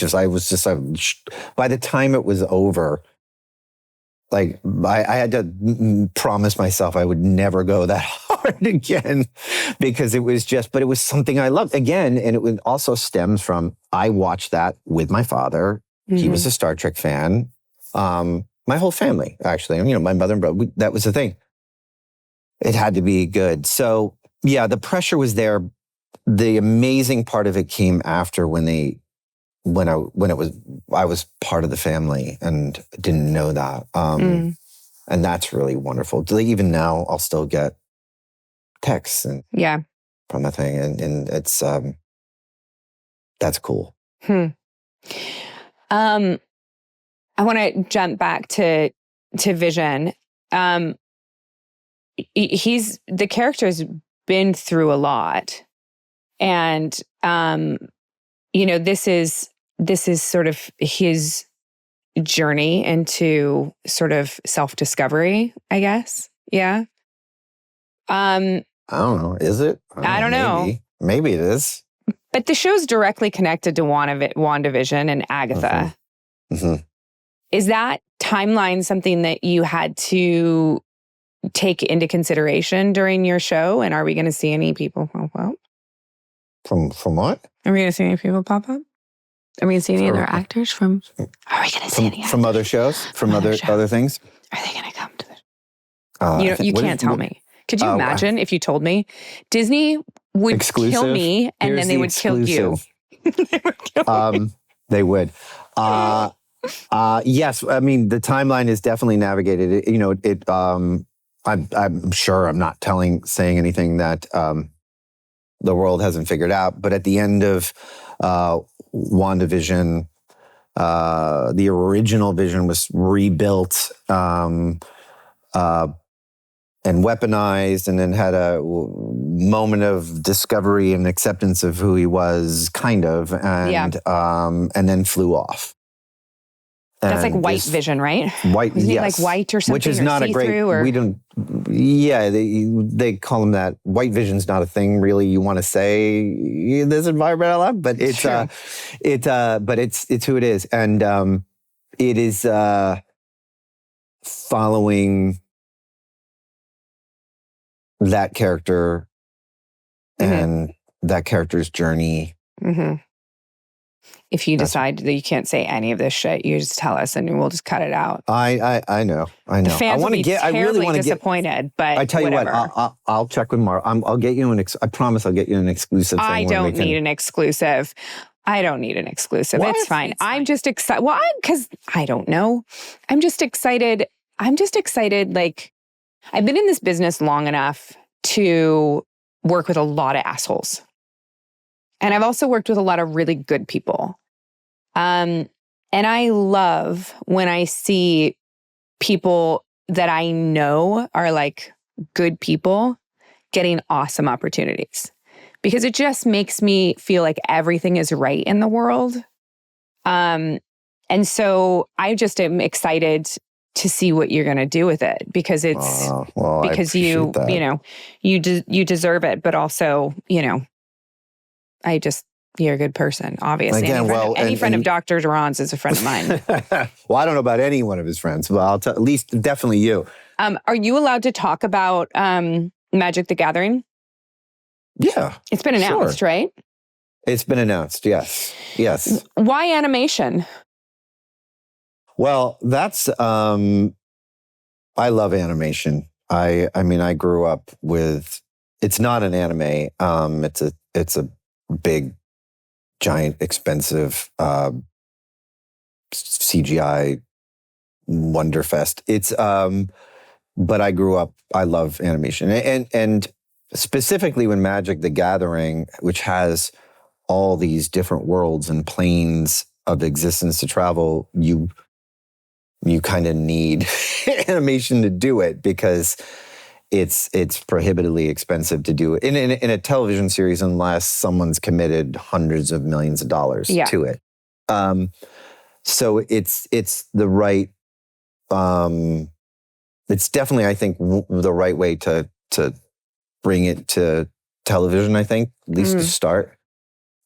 by the time it was over, like I had to promise myself I would never go that hard again, because it was something I loved again. And it also stems from, I watched that with my father. He was a Star Trek fan. My whole family, actually, my mother and brother, that was the thing. It had to be good. So yeah, the pressure was there. The amazing part of it came after I was part of the family and didn't know that. And that's really wonderful. Even now, I'll still get texts from the thing, and it's that's cool. I want to jump back to Vision. The character's been through a lot, and this is sort of his journey into sort of self-discovery, I guess. Yeah. I don't know. Is it? I don't know. Maybe it is. But the show's directly connected to WandaVision and Agatha. Is that timeline something that you had to take into consideration during your show? And are we going to see any people pop up? From what? Are we going to see any people pop up? Are we going to see any other actors from? Are we going to see any from other shows? From other things? Are they going to come to this? You can't tell me. Could you imagine if you told me Disney would kill me and then they would kill you? They would. Yes, I mean, the timeline is definitely navigated. I'm sure I'm not saying anything that the world hasn't figured out. But at the end of WandaVision, the original Vision was rebuilt and weaponized, and then had a moment of discovery and acceptance of who he was, kind of, and then flew off. That's like white Vision, right? White, Isn't yes. he like white or something? Which is not a great. We don't. Yeah, they call him that. White Vision's not a thing, really. You want to say this environmental, but it's but it's who it is, and it is following that character and that character's journey. If you decide that you can't say any of this shit, you just tell us and we'll just cut it out. I know. The fans will be terribly disappointed, but I tell you whatever. what, I'll check with Mark. I'll get you I promise I'll get you an exclusive thing. I don't need an exclusive. It's fine. I'm just excited. Well, because I don't know. I'm just excited. Like, I've been in this business long enough to work with a lot of assholes. And I've also worked with a lot of really good people. And I love when I see people that I know are like good people getting awesome opportunities, because it just makes me feel like everything is right in the world. And so I just am excited to see what you're going to do with it, because it's because you deserve it, but also, you're a good person, obviously. Again, any friend of Dr. Duran's is a friend of mine. Well, I don't know about any one of his friends, but I'll at least definitely you. Are you allowed to talk about Magic the Gathering? Yeah. It's been announced, right? It's been announced, yes. Yes. Why animation? Well, that's I love animation. I mean, I grew up with. It's not an anime. It's a big, giant, expensive CGI wonderfest. But I grew up. I love animation, and specifically when Magic: The Gathering, which has all these different worlds and planes of existence to travel, you kind of need animation to do it because it's prohibitively expensive to do it in a television series unless someone's committed hundreds of millions of dollars to it. So it's the right. It's definitely, I think, the right way to bring it to television. I think at least to start,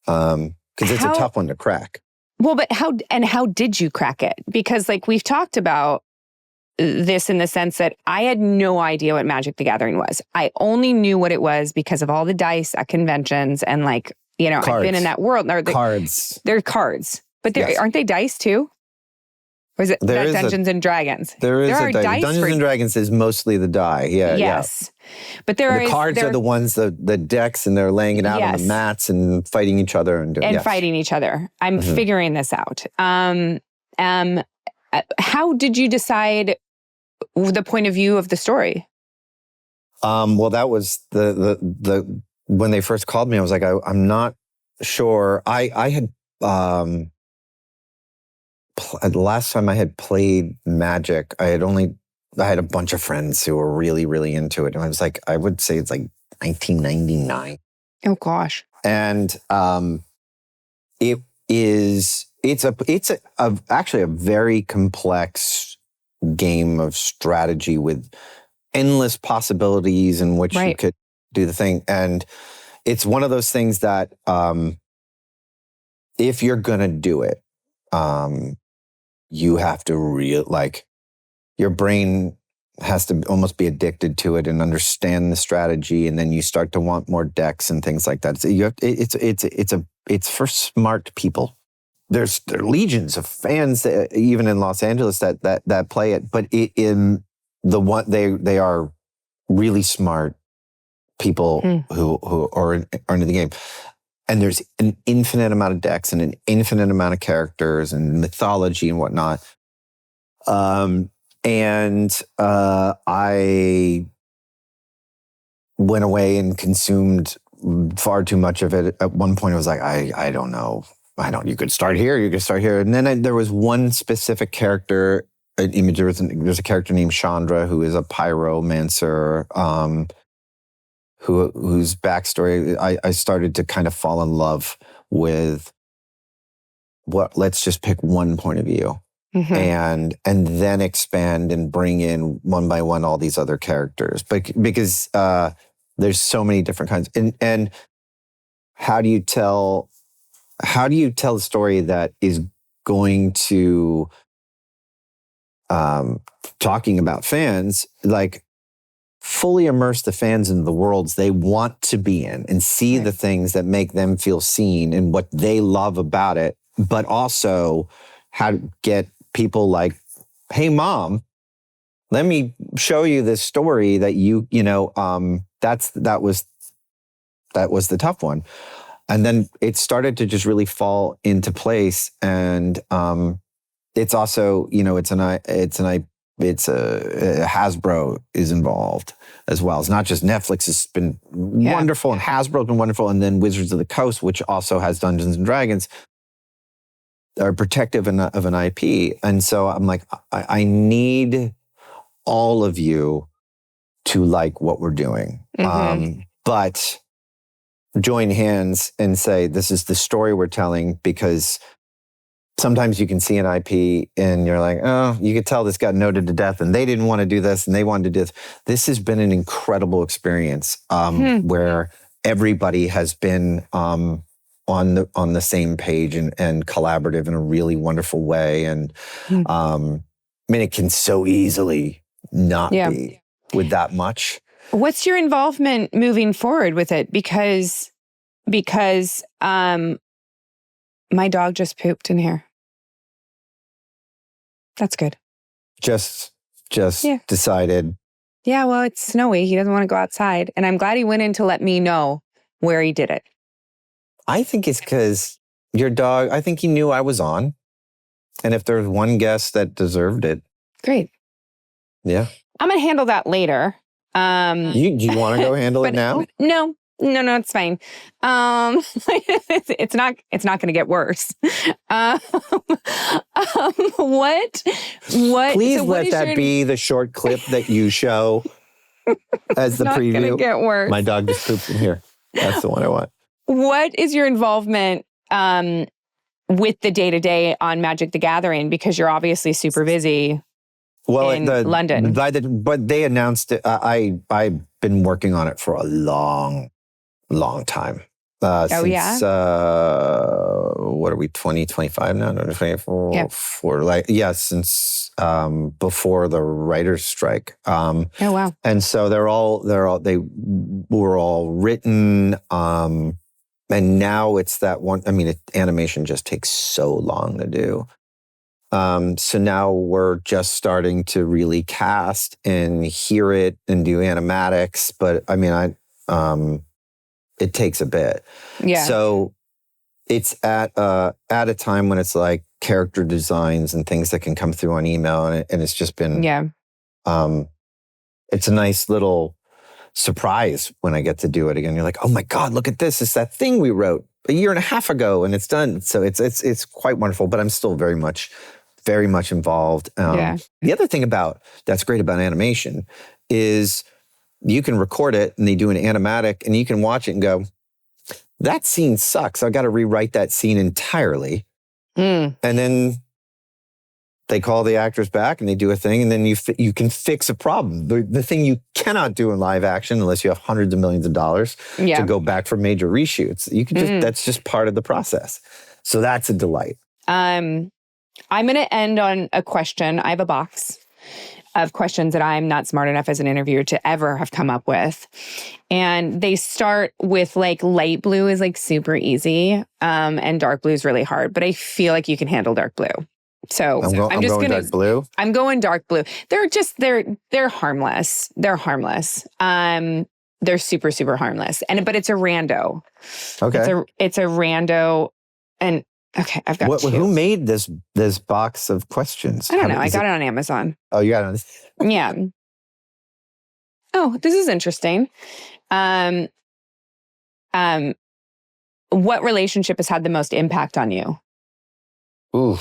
because it's a tough one to crack. Well, but how did you crack it? Because like we've talked about this in the sense that I had no idea what Magic: The Gathering was. I only knew what it was because of all the dice at conventions and like, you know, Cards. I've been in that world. Cards. They're cards, but aren't they dice too? Or is it Dungeons and Dragons? There are dice. Dungeons and Dragons is mostly the die. Yeah. Yes. Yeah. But the cards are the ones, the decks, and they're laying it out on the mats and fighting each other and fighting each other. I'm figuring this out. How did you decide the point of view of the story? Well, that was the when they first called me, I was like, I'm not sure. I had the last time I had played Magic, I had a bunch of friends who were really, really into it. And I was like, I would say it's like 1999. Oh gosh. And it's actually a very complex game of strategy with endless possibilities in which you could do the thing. And it's one of those things that if you're going to do it, you have to your brain has to almost be addicted to it and understand the strategy, and then you start to want more decks and things like that. So it's for smart people. There are legions of fans even in Los Angeles that play it, but they are really smart people who are into the game. And there's an infinite amount of decks and an infinite amount of characters and mythology and whatnot. I went away and consumed far too much of it. At one point, I was like, I don't know. You could start here. You could start here. And then there was one specific character, an image. There's a character named Chandra who is a pyromancer. Whose backstory I started to kind of fall in love with. Let's just pick one point of view, and then expand and bring in one by one all these other characters. But because there's so many different kinds, and how do you tell a story that is going to talking about fans, like fully immerse the fans into the worlds they want to be in and see the things that make them feel seen and what they love about it, but also how to get people like, hey, Mom, let me show you this story that that was the tough one. And then it started to just really fall into place. And it's also, Hasbro is involved as well. It's not just Netflix. It's been wonderful, and Hasbro's been wonderful. And then Wizards of the Coast, which also has Dungeons and Dragons, are protective of an IP. And so I'm like, I need all of you to like what we're doing. But join hands and say, this is the story we're telling, because sometimes you can see an IP and you're like, oh, you could tell this got noted to death and they didn't want to do this and they wanted to do this. This has been an incredible experience where everybody has been on the same page and collaborative in a really wonderful way. And it can so easily not be with that much. What's your involvement moving forward with it? Because my dog just pooped in here. That's good. Just Yeah. decided. Yeah, well, it's snowy. He doesn't want to go outside. And I'm glad he went in to let me know where he did it. I think it's because your dog, I think he knew I was on. And if there's one guest that deserved it. Great. Yeah. I'm going to handle that later. Do you want to go handle it now? No, it's fine. It's not going to get worse. What? Please let that be the short clip that you show as the preview. It's not going to get worse. My dog just pooped in here. That's the one I want. What is your involvement with the day-to-day on Magic the Gathering? Because you're obviously super busy in London. But they announced it. I've been working on it for a long time. What are we, 2025 now? No, 24. Yeah. Since before the writer's strike. Oh, wow. And so they were all written. And now it's that one. I mean, animation just takes so long to do. So now we're just starting to really cast and hear it and do animatics. But I mean, it takes a bit. Yeah. So it's at a time when it's like character designs and things that can come through on email, and it's just been it's a nice little surprise when I get to do it again. You're like, oh my God, look at this! It's that thing we wrote a year and a half ago, and it's done. So it's quite wonderful. But I'm still very much involved. The other thing that's great about animation is you can record it and they do an animatic and you can watch it and go, that scene sucks. I got to rewrite that scene entirely. And then they call the actors back and they do a thing, and then you can fix a problem. The thing you cannot do in live action unless you have hundreds of millions of dollars to go back for major reshoots. You can that's just part of the process. So that's a delight. I'm going to end on a question. I have a box of questions that I'm not smart enough as an interviewer to ever have come up with. And they start with like light blue is like super easy. And dark blue is really hard, but I feel like you can handle dark blue. So I'm just going dark blue. I'm going dark blue. They're harmless. They're harmless. They're super, super harmless. But it's a rando. Okay. It's a rando. And okay, I've got two. Who made this box of questions? I don't know. I got it on Amazon. Oh, you got it on Yeah. Oh, this is interesting. What relationship has had the most impact on you? Ooh.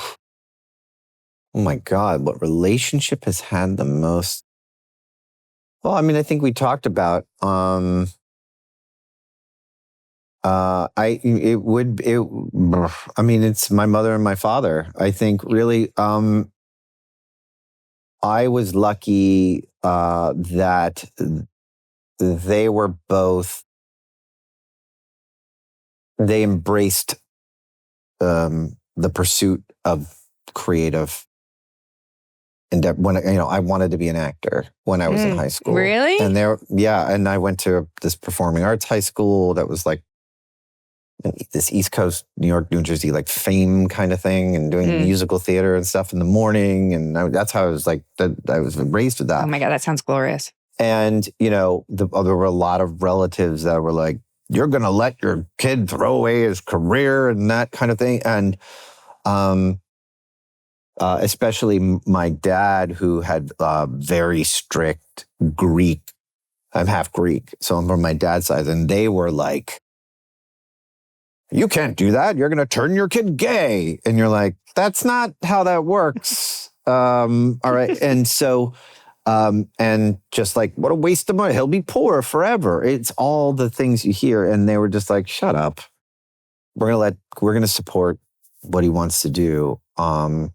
Oh my God, what relationship has had the most? Well, I mean, I think we talked about it's my mother and my father. I think really I was lucky that they were both, they embraced the pursuit of creative endeavor. When I wanted to be an actor when I was in high school. Really? And and I went to this performing arts high school that was like this East Coast, New York, New Jersey, like fame kind of thing, and doing musical theater and stuff in the morning. And that's how I was like, I was raised with that. Oh my God, that sounds glorious. And, there were a lot of relatives that were like, you're going to let your kid throw away his career and that kind of thing. And especially my dad, who had very strict Greek. I'm half Greek, so I'm from my dad's side. And they were like, you can't do that. You're going to turn your kid gay. And you're like, that's not how that works. All right. And so, and just like, what a waste of money. He'll be poor forever. It's all the things you hear. And they were just like, shut up. We're going to support what he wants to do. And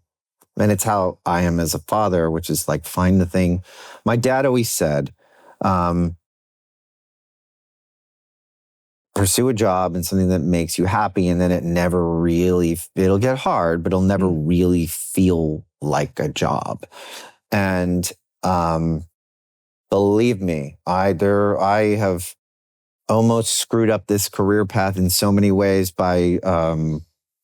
it's how I am as a father, which is like, find the thing. My dad always said, pursue a job and something that makes you happy, and then it'll get hard, but it'll never really feel like a job. And believe me, I have almost screwed up this career path in so many ways by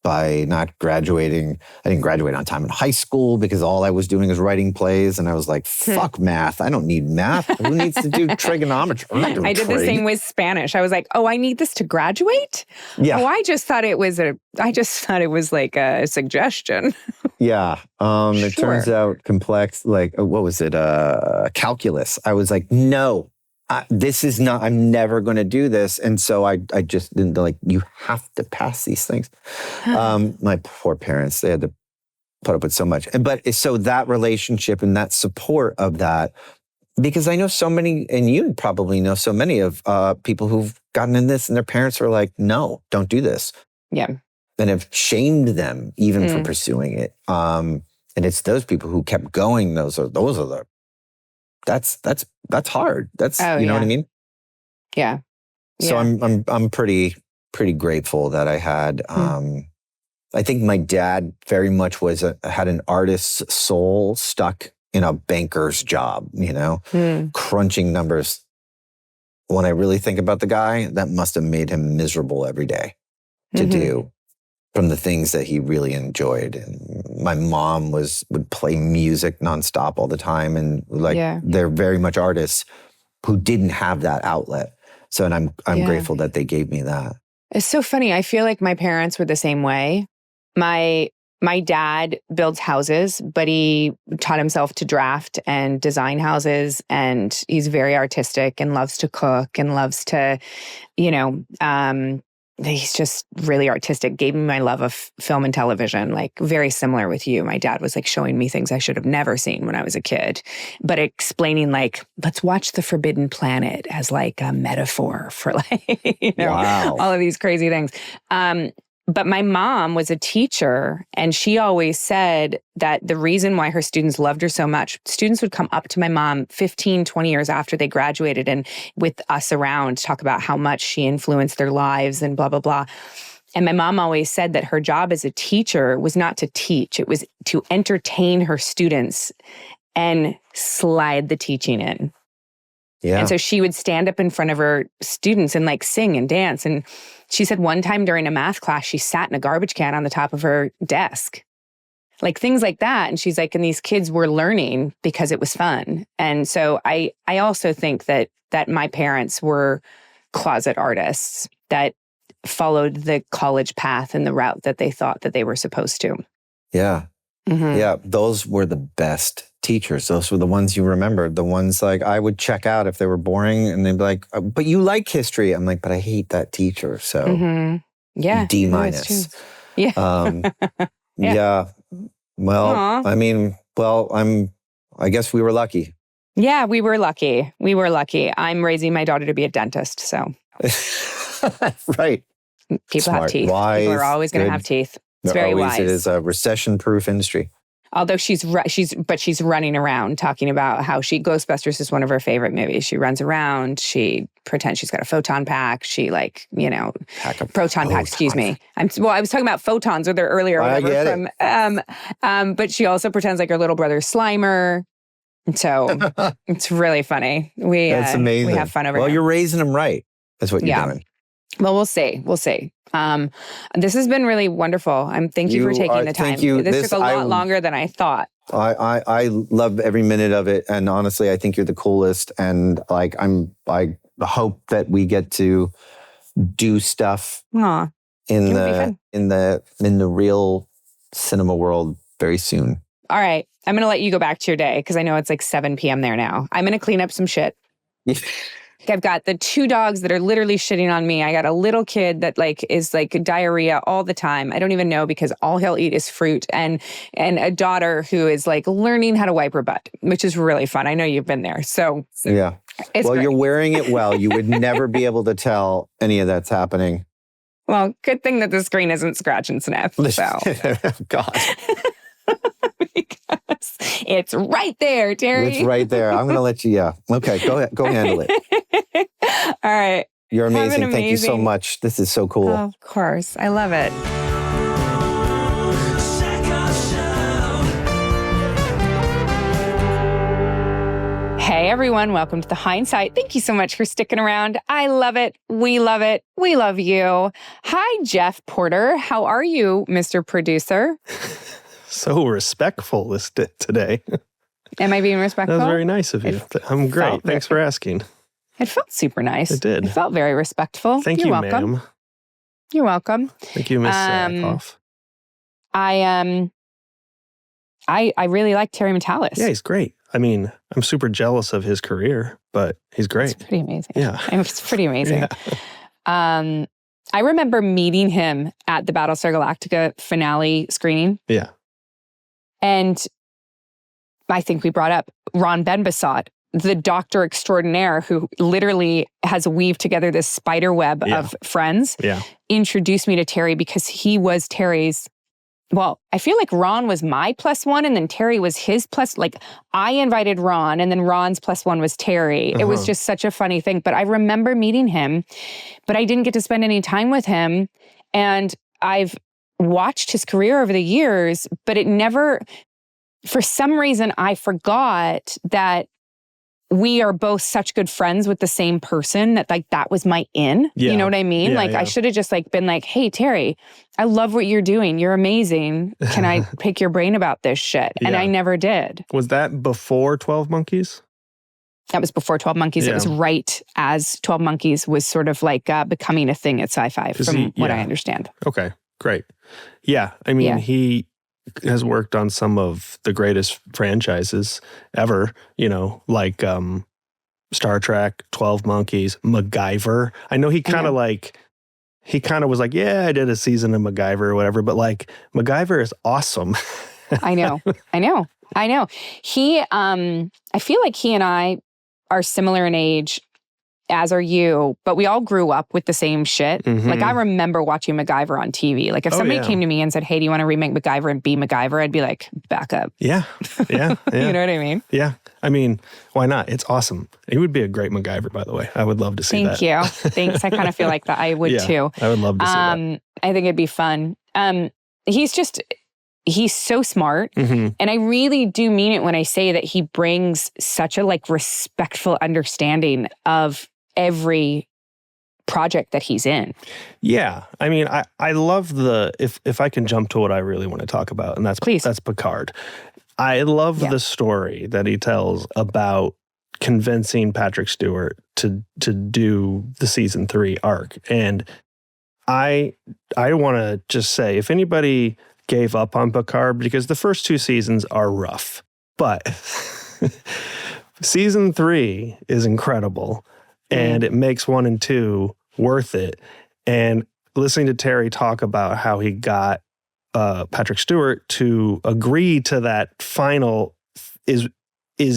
by not graduating. I didn't graduate on time in high school because all I was doing was writing plays. And I was like, fuck math. I don't need math. Who needs to do trigonometry? I did the same with Spanish. I was like, oh, I need this to graduate? Yeah. Oh, I just thought it was like a suggestion. Yeah. It turns out complex, like, what was it? Calculus. I was like, no. This is not, I'm never going to do this. And so I just didn't, like, you have to pass these things. My poor parents, they had to put up with so much. But so that relationship and that support of that, because I know so many, and you probably know so many of people who've gotten in this and their parents are like, no, don't do this. Yeah. And have shamed them even for pursuing it. And it's those people who kept going. Those are the, that's hard. That's, you know what I mean? Yeah. So I'm pretty grateful that I had, I think my dad very much had an artist's soul stuck in a banker's job, crunching numbers. When I really think about the guy, that must have made him miserable every day to do from the things that he really enjoyed. And my mom would play music nonstop all the time. And they're very much artists who didn't have that outlet. So, and I'm grateful that they gave me that. It's so funny. I feel like my parents were the same way. My dad builds houses, but he taught himself to draft and design houses. And he's very artistic and loves to cook and loves to, he's just really artistic. Gave me my love of film and television, like very similar with you. My dad was like showing me things I should have never seen when I was a kid, but explaining like, let's watch The Forbidden Planet as like a metaphor for like, all of these crazy things. But my mom was a teacher, and she always said that the reason why her students loved her so much, students would come up to my mom 15, 20 years after they graduated and with us around talk about how much she influenced their lives and blah, blah, blah. And my mom always said that her job as a teacher was not to teach. It was to entertain her students and slide the teaching in. Yeah. And so she would stand up in front of her students and like sing and dance. And she said one time during a math class, she sat in a garbage can on the top of her desk. Like things like that. And she's like, and these kids were learning because it was fun. And so I also think that my parents were closet artists that followed the college path and the route that they thought that they were supposed to. Yeah. Mm-hmm. Yeah. Those were the best teachers. Those were the ones you remembered. The ones like I would check out if they were boring and they'd be like, but you like history. I'm like, but I hate that teacher. So yeah, D-. Yeah. Yeah. Well, aww. I mean, I guess we were lucky. Yeah, we were lucky. I'm raising my daughter to be a dentist. So. Right. People have teeth. Wise, people are always going to have teeth. It's very wise. It is a recession-proof industry. Although she's running around talking about how Ghostbusters is one of her favorite movies. She runs around. She pretends she's got a photon pack. She proton pack. Excuse me. I was talking about photons with her earlier. I get it. But she also pretends like her little brother Slimer. So it's really funny. That's amazing. We have fun over here. Well, you're raising them right. That's what you're doing. Well, we'll see. This has been really wwonderful. Thank you for taking the time. This took a lot longer than I thought. I love every minute of it, and honestly, I think you're the coolest. And like, I hope that we get to do stuff in the real cinema world very soon. All right, I'm gonna let you go back to your day because I know it's like 7 p.m. there now. I'm gonna clean up some shit. I've got the 2 dogs that are literally shitting on me. I got a little kid that is diarrhea all the time. I don't even know because all he'll eat is fruit, and a daughter who is learning how to wipe her butt, which is really fun. I know you've been there. So yeah. Well, great. You're wearing it well. You would never be able to tell any of that's happening. Well, good thing that the screen isn't scratch and sniff. So. God. Because it's right there, Terry. It's right there. I'm going to let you, yeah. Okay, go ahead. Go handle it. All right. You're amazing. Thank you so much. This is so cool. Oh, of course. I love it. Hey, Hey everyone, welcome to the Hindsight. Thank you so much for sticking around. I love it. We love it. We love you. Hi, Jeph Porter. How are you, Mr. Producer? So respectful today. Am I being respectful? That was very nice of you. I'm great. Thanks for asking. It felt super nice. It did. It felt very respectful. Thank you, welcome. ma'am. You're welcome. Thank you, Miss Sackhoff. I really like Terry Matalas. Yeah, he's great. I mean, I'm super jealous of his career, but he's great. It's pretty amazing. Yeah. It's pretty amazing. Yeah. I remember meeting him at the Battlestar Galactica finale screening. Yeah. And I think we brought up Ron Benbasat, the doctor extraordinaire who literally has weaved together this spider web of friends, introduced me to Terry because he was Terry's. Well, I feel like Ron was my +1 and then Terry was his plus. Like I invited Ron and then Ron's +1 was Terry. It was just such a funny thing. But I remember meeting him, but I didn't get to spend any time with him. And I've watched his career over the years, but it never, for some reason, I forgot that we are both such good friends with the same person that like that was my in. Yeah. You know what I mean? Yeah, I should have just like been like, hey, Terry, I love what you're doing. You're amazing. Can I pick your brain about this shit? And I never did. Was that before 12 Monkeys? That was before 12 Monkeys. Yeah. It was right as 12 Monkeys was sort of like becoming a thing at Sci-Fi from what I understand. Okay, great. Yeah, I mean, he has worked on some of the greatest franchises ever, like Star Trek, 12 Monkeys, MacGyver. I know he kind of was like, yeah, I did a season of MacGyver or whatever, but like MacGyver is awesome. I know. He, I feel like he and I are similar in age, as are you, but we all grew up with the same shit. Mm-hmm. Like I remember watching MacGyver on TV. Like if somebody came to me and said, hey, do you want to remake MacGyver and be MacGyver? I'd be like, back up. Yeah. You know what I mean? Yeah. I mean, why not? It's awesome. He would be a great MacGyver, by the way. I would love to see that. Thank you. Thanks. I kind of feel like that I would too. I would love to see that. I think it'd be fun. He's so smart. Mm-hmm. And I really do mean it when I say that he brings such a like respectful understanding of every project that he's in. Yeah. I mean, I love if I can jump to what I really want to talk about, and that's Picard. I love the story that he tells about convincing Patrick Stewart to do the season 3 arc. And I want to just say, if anybody gave up on Picard, because the first 2 seasons are rough, but season 3 is incredible. And it makes 1 and 2 worth it. And listening to Terry talk about how he got Patrick Stewart to agree to that final is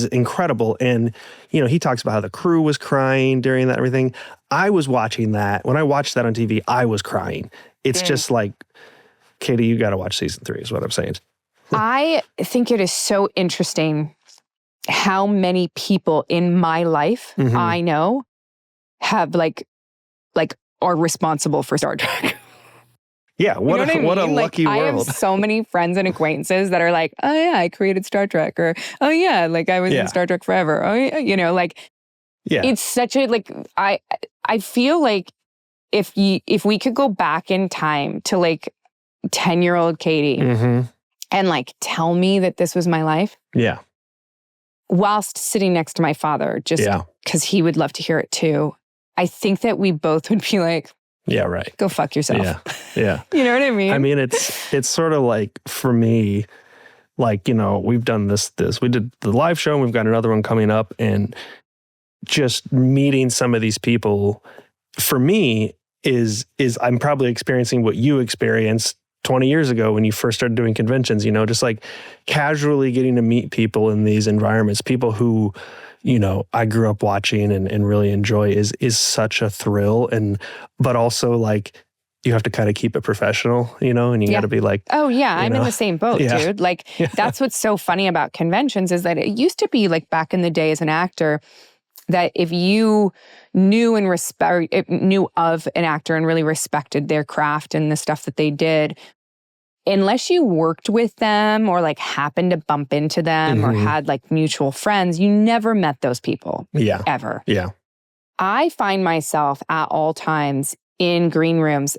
incredible. And, he talks about how the crew was crying during that and everything. I was watching that. When I watched that on TV, I was crying. It's just like, Katee, you got to watch season 3 is what I'm saying. I think it is so interesting how many people in my life I know have like are responsible for Star Trek. Yeah, what a lucky world. I have so many friends and acquaintances that are like, oh yeah, I created Star Trek, or oh yeah, like I was in Star Trek forever. Oh yeah, it's such a like I feel like if we could go back in time to like 10-year-old Katee and like tell me that this was my life. Yeah. Whilst sitting next to my father, just because he would love to hear it too. I think that we both would be like, yeah, right. Go fuck yourself. Yeah. You know what I mean? I mean, it's sort of like, for me, like, we've done this. We did the live show and we've got another one coming up, and just meeting some of these people for me is I'm probably experiencing what you experienced 20 years ago when you first started doing conventions, just like casually getting to meet people in these environments, people who, I grew up watching and really enjoy is such a thrill. But also like, you have to kind of keep it professional, and you got to be like, oh yeah, I'm in the same boat, dude. Like that's what's so funny about conventions is that it used to be like back in the day as an actor, that if you knew of an actor and really respected their craft and the stuff that they did, unless you worked with them or like happened to bump into them or had like mutual friends, you never met those people. Yeah. Ever. Yeah. I find myself at all times in green rooms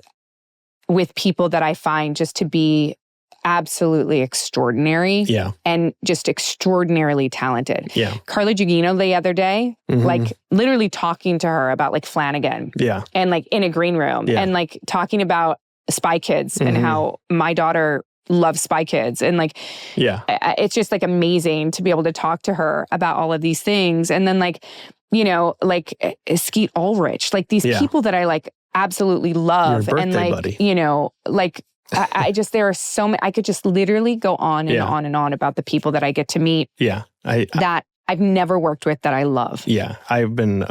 with people that I find just to be absolutely extraordinary and just extraordinarily talented. Yeah. Carla Gugino the other day, like literally talking to her about like Flanagan. Yeah. And like in a green room and like talking about Spy Kids and how my daughter loves Spy Kids. And like, it's just like amazing to be able to talk to her about all of these things. And then like, you know, like Skeet Ulrich, like these people that I like absolutely love. And like, buddy. You know, like I just, there are so many, I could just literally go on and on and on about the people that I get to meet. Yeah. That I've never worked with that I love. Yeah. I've been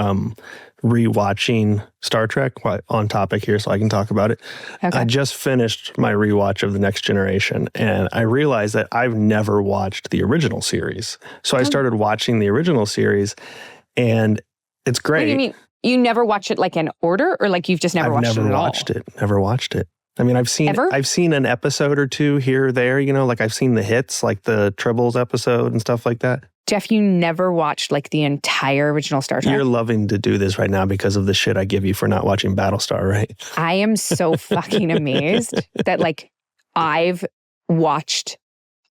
rewatching Star Trek on topic here so I can talk about it. Okay. I just finished my rewatch of The Next Generation and I realized that I've never watched the original series. So I started watching the original series and it's great. What do you mean? You never watch it like in order or like you've just never watched it at all? Never watched it. I mean, I've seen an episode or two here or there, you know, like I've seen the hits, like the Tribbles episode and stuff like that. Jeph, you never watched like the entire original Star Trek? You're loving to do this right now because of the shit I give you for not watching Battlestar, right? I am so fucking amazed that like I've watched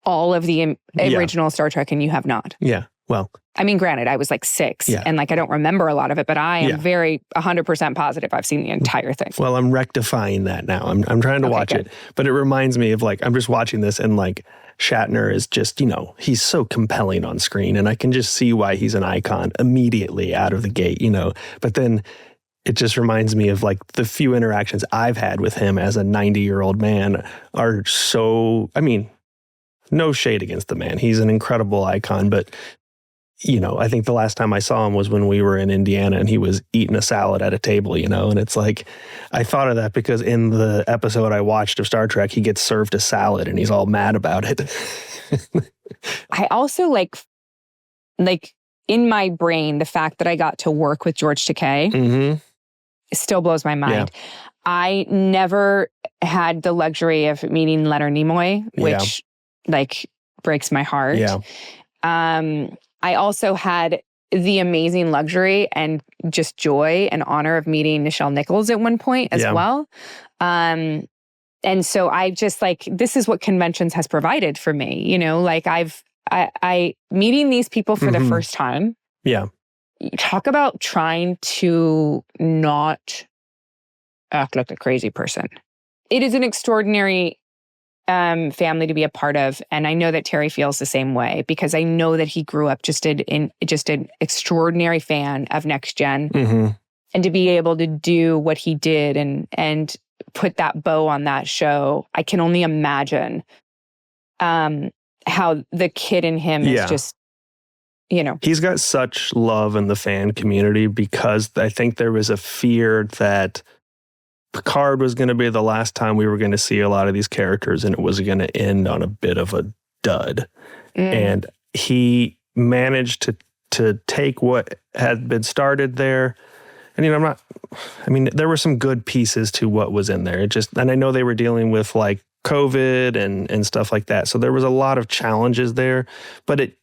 all of the original Star Trek and you have not. Yeah, well. I mean, granted, I was like 6 and like I don't remember a lot of it, but I am very 100% positive I've seen the entire thing. Well, I'm rectifying that now. I'm trying to watch it, but it reminds me of like, I'm just watching this and like Shatner is just, you know, he's so compelling on screen and I can just see why he's an icon immediately out of the gate, you know, but then it just reminds me of like the few interactions I've had with him as a 90-year-old man are so, I mean, no shade against the man. He's an incredible icon, but you know, I think the last time I saw him was when we were in Indiana and he was eating a salad at a table, you know, and it's like, I thought of that because in the episode I watched of Star Trek, he gets served a salad and he's all mad about it. I also like in my brain, the fact that I got to work with George Takei still blows my mind. Yeah. I never had the luxury of meeting Leonard Nimoy, which like breaks my heart. Yeah. I also had the amazing luxury and just joy and honor of meeting Nichelle Nichols at one point as well. And so I just like, this is what conventions has provided for me, you know, like I meeting these people for the first time. Yeah. Talk about trying to not act like a crazy person. It is an extraordinary family to be a part of. And I know that Terry feels the same way because I know that he grew up just an extraordinary fan of Next Gen. And to be able to do what he did and put that bow on that show, I can only imagine how the kid in him is just, you know. He's got such love in the fan community because I think there was a fear that Picard was going to be the last time we were going to see a lot of these characters and it was going to end on a bit of a dud. And he managed to take what had been started there. And, you know, there were some good pieces to what was in there. And I know they were dealing with like COVID and stuff like that. So there was a lot of challenges there, but it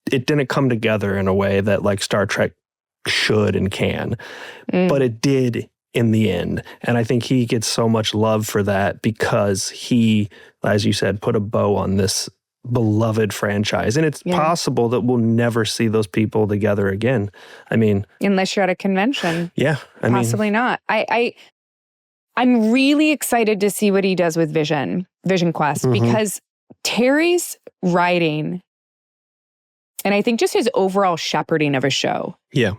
didn't come together in a way that like Star Trek should and can, but it did in the end. And I think he gets so much love for that because he, as you said, put a bow on this beloved franchise. And it's possible that we'll never see those people together again. I mean, unless you're at a convention. Yeah. Possibly not. I'm really excited to see what he does with Vision Quest, because Terry's writing, and I think just his overall shepherding of a show. Yeah.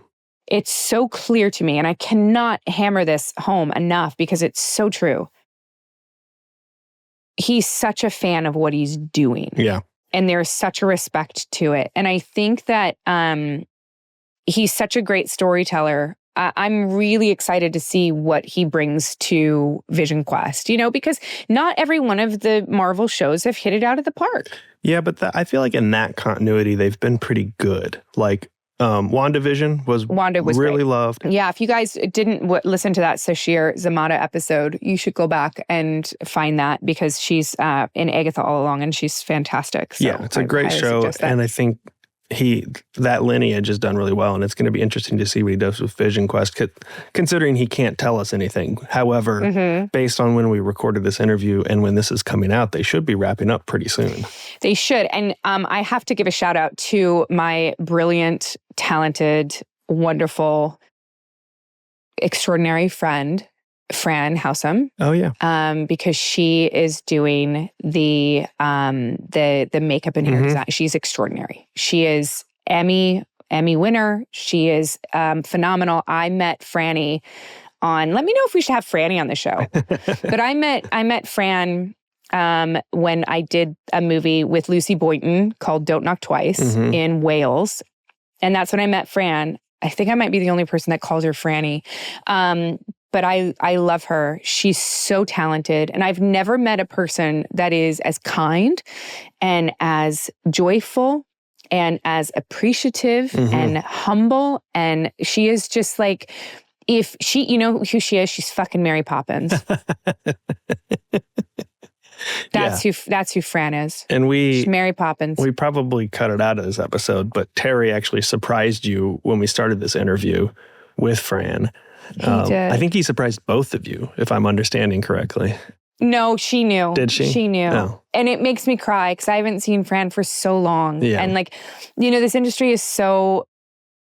It's so clear to me, and I cannot hammer this home enough because it's so true. He's such a fan of what he's doing. Yeah. And there's such a respect to it. And I think that he's such a great storyteller. I'm really excited to see what he brings to Vision Quest, you know, because not every one of the Marvel shows have hit it out of the park. Yeah, but I feel like in that continuity, they've been pretty good. Like, WandaVision was really great. loved. Yeah, if you guys didn't listen to that Sashir Zamata episode, you should go back and find that because she's in Agatha all along and she's fantastic. So yeah, it's a great show. And I think that lineage is done really well. And it's going to be interesting to see what he does with Vision Quest, considering he can't tell us anything. However, based on when we recorded this interview and when this is coming out, they should be wrapping up pretty soon. They should. And I have to give a shout out to my brilliant, talented, wonderful, extraordinary friend, Fran Howsam. Oh yeah. Because she is doing the makeup and hair design. She's extraordinary. She is Emmy winner. She is phenomenal. I met Franny on. Let me know if we should have Franny on the show. But I met Fran when I did a movie with Lucy Boynton called Don't Knock Twice in Wales, and that's when I met Fran. I think I might be the only person that calls her Franny. But I love her. She's so talented. And I've never met a person that is as kind and as joyful and as appreciative and humble. And she is just like, if she, you know who she is? She's fucking Mary Poppins. That's who Fran is. And she's Mary Poppins. We probably cut it out of this episode, but Terry actually surprised you when we started this interview with Fran. He did. I think he surprised both of you, if I'm understanding correctly. No, she knew. Did she? She knew. Oh. And it makes me cry because I haven't seen Fran for so long. Yeah. And this industry is so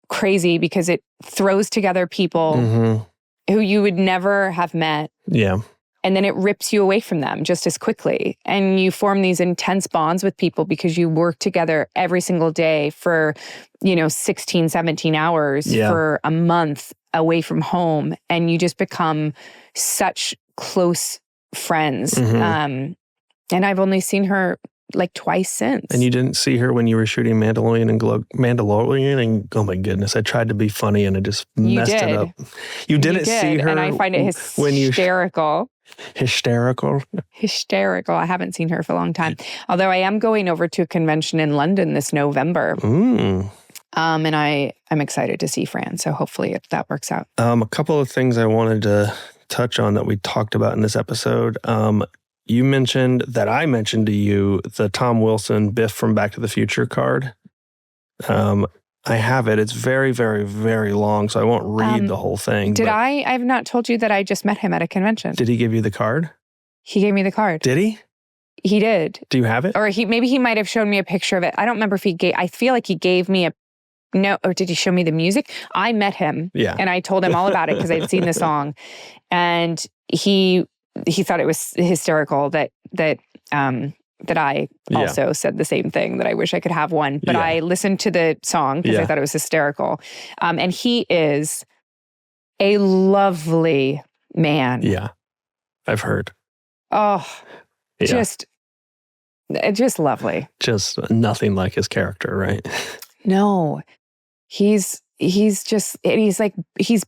crazy because it throws together people who you would never have met. Yeah. And then it rips you away from them just as quickly. And you form these intense bonds with people because you work together every single day for, 16, 17 hours for a month away from home. And you just become such close friends. And I've only seen her like twice since. And you didn't see her when you were shooting Mandalorian and oh my goodness, I tried to be funny and I just messed it up. You didn't see her. And I find it hysterical. Hysterical. I haven't seen her for a long time. Although I am going over to a convention in London this November. And I'm excited to see Fran. So hopefully that works out. A couple of things I wanted to touch on that we talked about in this episode. You mentioned that I mentioned to you the Tom Wilson Biff from Back to the Future card. I have it. It's very, very, very long, so I won't read the whole thing. I've not told you that I just met him at a convention. Did he give you the card? He gave me the card. Did he? He did. Do you have it? Or maybe he might have shown me a picture of it. I don't remember if I feel like he gave me or did he show me the music? I met him. Yeah. And I told him all about it because I'd seen the song. And he thought it was hysterical that I also said the same thing, that I wish I could have one. But I listened to the song because I thought it was hysterical. And he is a lovely man. Yeah, I've heard. Oh, just lovely. Just nothing like his character, right? No, he's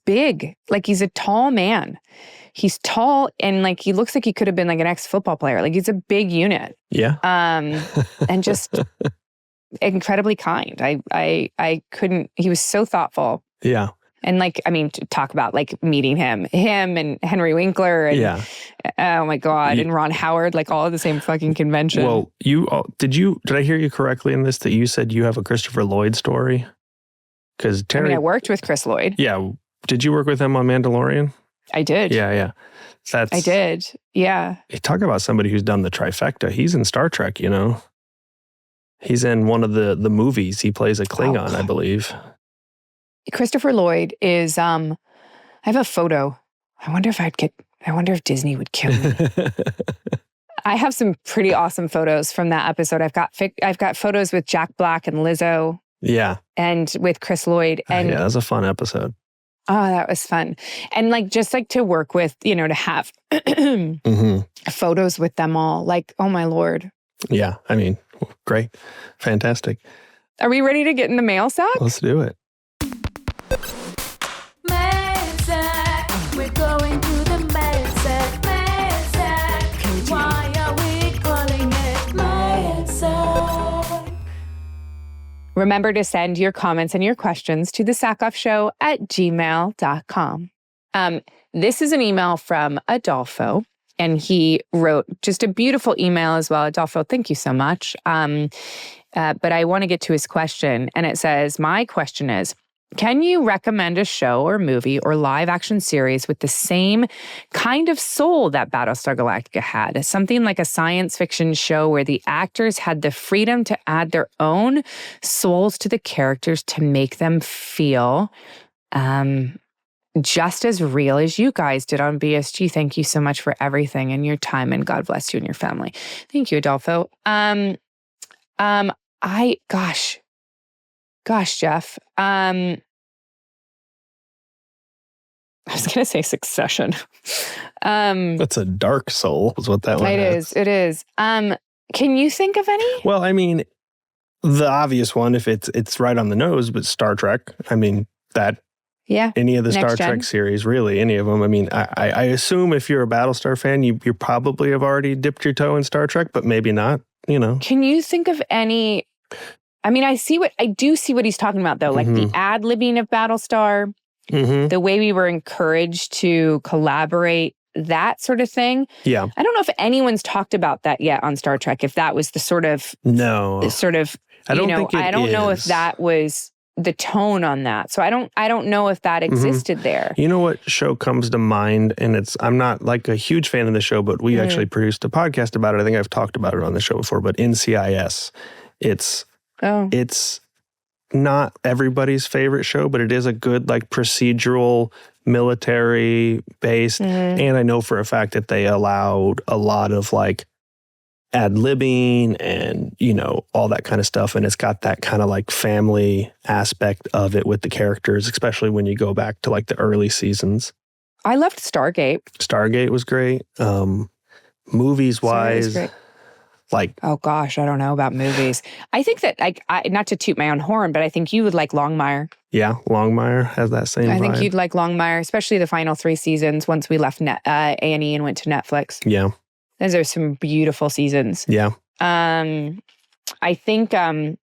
big. Like he's a tall man. He's tall and like he looks like he could have been like an ex-football player. Like he's a big unit. Yeah. And just incredibly kind. I couldn't. He was so thoughtful. Yeah. And to talk about like meeting him and Henry Winkler and oh my God, and Ron Howard, like all at the same fucking convention. Well, did I hear you correctly in this that you said you have a Christopher Lloyd story? Because Terry, I worked with Chris Lloyd. Yeah. Did you work with him on Mandalorian? I did. Yeah. I did. Yeah. You talk about somebody who's done the trifecta. He's in Star Trek, He's in one of the movies. He plays a Klingon, I believe. Christopher Lloyd is, I have a photo. I wonder if Disney would kill me. I have some pretty awesome photos from that episode. I've got photos with Jack Black and Lizzo. Yeah. And with Chris Lloyd. And that was a fun episode. Oh, that was fun. And just to work with, to have photos with them all. Like, oh my Lord. Yeah. Great. Fantastic. Are we ready to get in the mail sack? Let's do it. Mail sack. We're going to the mail sack. Mail sack. Why are we calling it mail sack? Remember to send your comments and your questions to the sackhoffshow@gmail.com. This is an email from Adolfo, and he wrote just a beautiful email as well. Adolfo, thank you so much. But I want to get to his question, and it says, my question is, can you recommend a show or movie or live action series with the same kind of soul that Battlestar Galactica had? Something like a science fiction show where the actors had the freedom to add their own souls to the characters to make them feel just as real as you guys did on BSG. Thank you so much for everything and your time, and God bless you and your family. Thank you, Adolfo. Gosh, Jeph. I was going to say Succession. That's a dark soul is what that one is. It is. Can you think of any? Well, I mean, the obvious one, if it's right on the nose, but Star Trek. I mean, any of the Star Trek series, really, any of them. I mean, I assume if you're a Battlestar fan, you probably have already dipped your toe in Star Trek, but maybe not, Can you think of any? I mean, I do see what he's talking about, though, like the ad-libbing of Battlestar, the way we were encouraged to collaborate, that sort of thing. Yeah. I don't know if anyone's talked about that yet on Star Trek, if that was the sort of... No. I don't know if that was the tone on that. So I don't know if that existed there. You know what show comes to mind? And I'm not like a huge fan of the show, but we actually produced a podcast about it. I think I've talked about it on the show before, but NCIS. It's not everybody's favorite show, but it is a good like procedural military based. And I know for a fact that they allowed a lot of like ad-libbing and, all that kind of stuff. And it's got that kind of like family aspect of it with the characters, especially when you go back to like the early seasons. I loved Stargate. Stargate was great. Movies wise, like, oh gosh, I don't know about movies. I think that not to toot my own horn, but I think you would like Longmire. Yeah, Longmire has that same vibe. I think you'd like Longmire, especially the final 3 seasons once we left A&E and went to Netflix. Yeah. Those are some beautiful seasons. Yeah. I think, you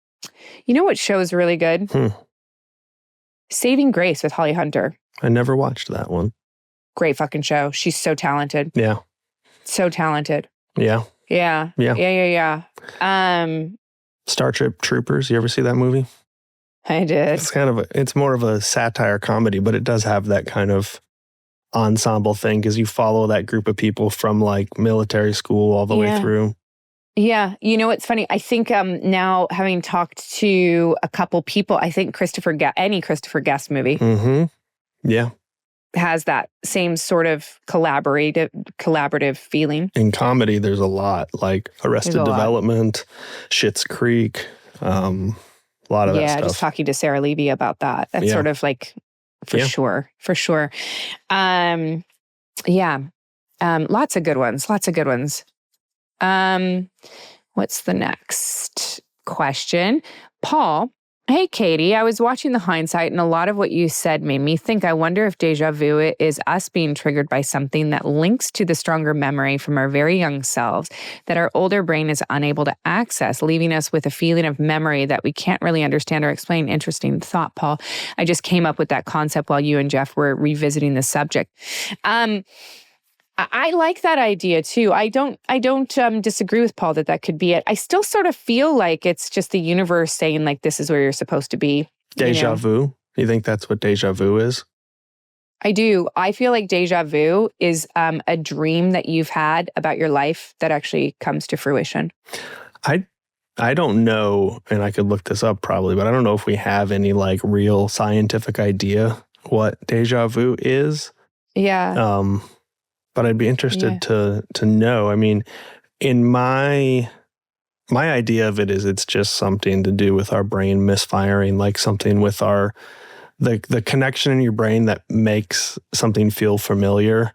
know what show is really good? Saving Grace with Holly Hunter. I never watched that one. Great fucking show. She's so talented. Yeah. So talented. Yeah. Yeah. Yeah. Starship Troopers. You ever see that movie? I did. It's more of a satire comedy, but it does have that kind of ensemble thing because you follow that group of people from like military school all the way through. Yeah. You know, it's funny. I think now having talked to a couple people, I think any Christopher Guest movie has that same sort of collaborative feeling. In comedy, there's a lot like Arrested Development, Schitt's Creek, a lot of that stuff. Yeah, just talking to Sarah Levy about that. That's sort of like, for sure. Lots of good ones. What's the next question? Paul, hey, Katee, I was watching the Hindsight and a lot of what you said made me think, I wonder if deja vu is us being triggered by something that links to the stronger memory from our very young selves that our older brain is unable to access, leaving us with a feeling of memory that we can't really understand or explain. Interesting thought, Paul. I just came up with that concept while you and Jeph were revisiting the subject. I like that idea too. I don't disagree with Paul that could be it. I still sort of feel like it's just the universe saying like, this is where you're supposed to be. Deja vu? You think that's what deja vu is? I do. I feel like deja vu is a dream that you've had about your life that actually comes to fruition. I don't know, and I could look this up probably, but I don't know if we have any like real scientific idea what deja vu is. Yeah. But I'd be interested to know. I mean, in my idea of it is it's just something to do with our brain misfiring, like something with the connection in your brain that makes something feel familiar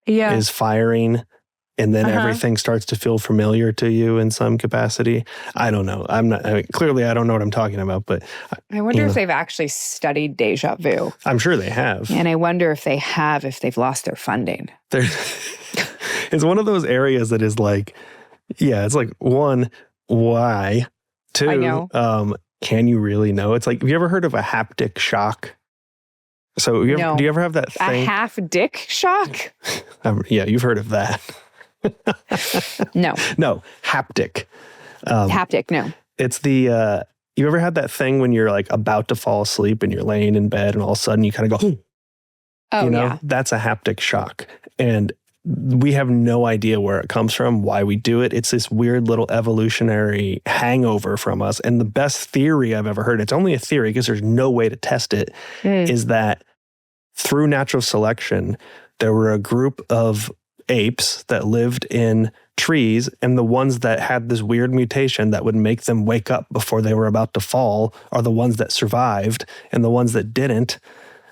is firing. And then everything starts to feel familiar to you in some capacity. I don't know. Clearly I don't know what I'm talking about, but I wonder if they've actually studied deja vu. I'm sure they have. And I wonder if they've lost their funding. It's one of those areas that is like, it's like 1, why? 2, I know. can you really know? It's like, have you ever heard of a haptic shock? So No. do you ever have that A thing? half dick shock? Yeah, you've heard of that. No. No, haptic. Haptic, no. It's the, you ever had that thing when you're like about to fall asleep and you're laying in bed and all of a sudden you kind of go, Oh, you know, yeah. that's a haptic shock. And we have no idea where it comes from, why we do it. It's this weird little evolutionary hangover from us. And the best theory I've ever heard, it's only a theory because there's no way to test it, is that through natural selection, there were a group of apes that lived in trees, and the ones that had this weird mutation that would make them wake up before they were about to fall are the ones that survived, and the ones that didn't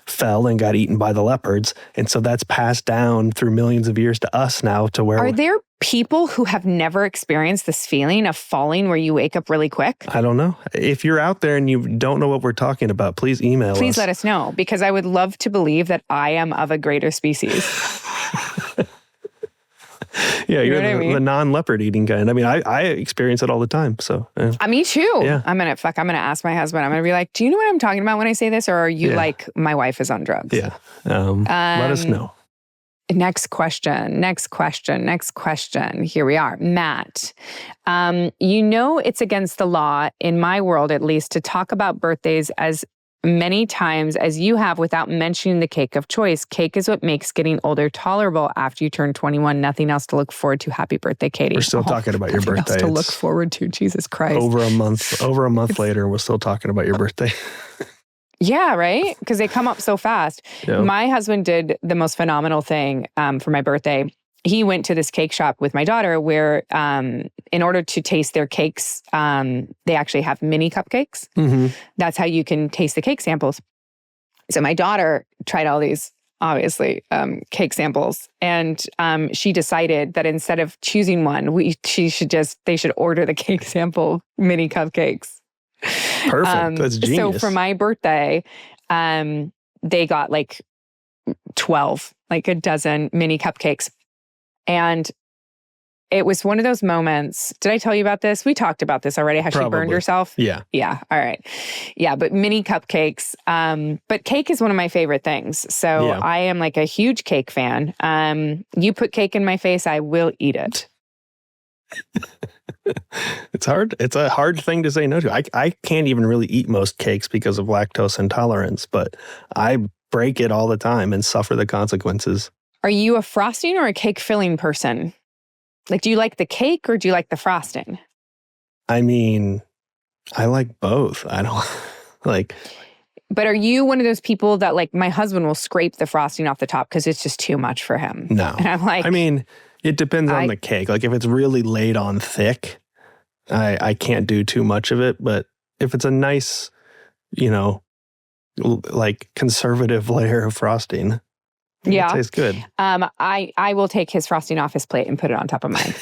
fell and got eaten by the leopards. And so that's passed down through millions of years to us now to where... Are there people who have never experienced this feeling of falling where you wake up really quick? I don't know. If you're out there and you don't know what we're talking about, please email us. Please let us know, because I would love to believe that I am of a greater species. Yeah, You know you're what I mean? the non-leopard eating kind. I mean, I experience it all the time. So Me too. Yeah. I'm gonna ask my husband. I'm gonna be like, do you know what I'm talking about when I say this? Or are you like, my wife is on drugs? yeah, let us know. Next question. Here we are. Matt, you know it's against the law, in my world at least, to talk about birthdays as many times as you have without mentioning the cake of choice. Cake is what makes getting older tolerable after you turn 21. Nothing else to look forward to. Happy birthday, Katie. We're still talking about your nothing birthday. else to look It's forward to. Jesus Christ. over a month later, we're still talking about your birthday. Yeah, right? Because they come up so fast. Yeah. My husband did the most phenomenal thing for my birthday. He went to this cake shop with my daughter where in order to taste their cakes, they actually have mini cupcakes. Mm-hmm. That's how you can taste the cake samples. So my daughter tried all these, obviously, cake samples. And she decided that instead of choosing one, they should order the cake sample mini cupcakes. Perfect. That's genius. So for my birthday, they got like 12, like a dozen mini cupcakes. And it was one of those moments. Did I tell you about this? We talked about this already. How she burned Probably. herself? Yeah. Yeah. All right. Yeah. But mini cupcakes. But cake is one of my favorite things. So Yeah. I am like a huge cake fan. You put cake in my face, I will eat it. It's hard. It's a hard thing to say no to. I can't even really eat most cakes because of lactose intolerance, but I break it all the time and suffer the consequences. Are you a frosting or a cake filling person? Like, do you like the cake or do you like the frosting? I mean, I like both. I don't like... But are you one of those people that, like, my husband will scrape the frosting off the top because it's just too much for him? No. And I'm like... I mean, it depends on the cake. Like, if it's really laid on thick, I can't do too much of it. But if it's a nice, like conservative layer of frosting, yeah, it tastes good. I will take his frosting off his plate and put it on top of mine.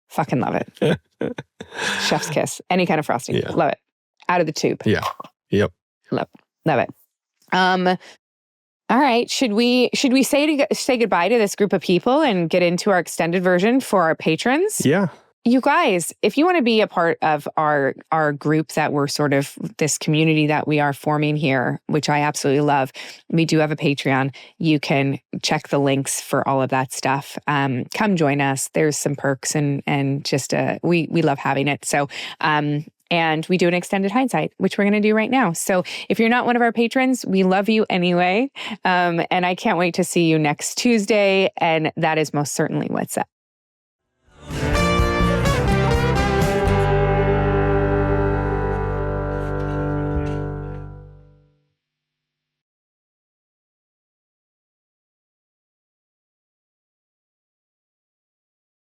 Fucking love it. Chef's kiss. Any kind of frosting. Yeah. Love it. Out of the tube. Yeah. Yep. Love it. All right. Should we say goodbye to this group of people and get into our extended version for our patrons? Yeah. You guys, if you want to be a part of our group that we're sort of this community that we are forming here, which I absolutely love, we do have a Patreon. You can check the links for all of that stuff. Come join us. There's some perks and just we love having it. So and we do an extended hindsight, which we're going to do right now. So if you're not one of our patrons, we love you anyway. And I can't wait to see you next Tuesday. And that is most certainly what's up.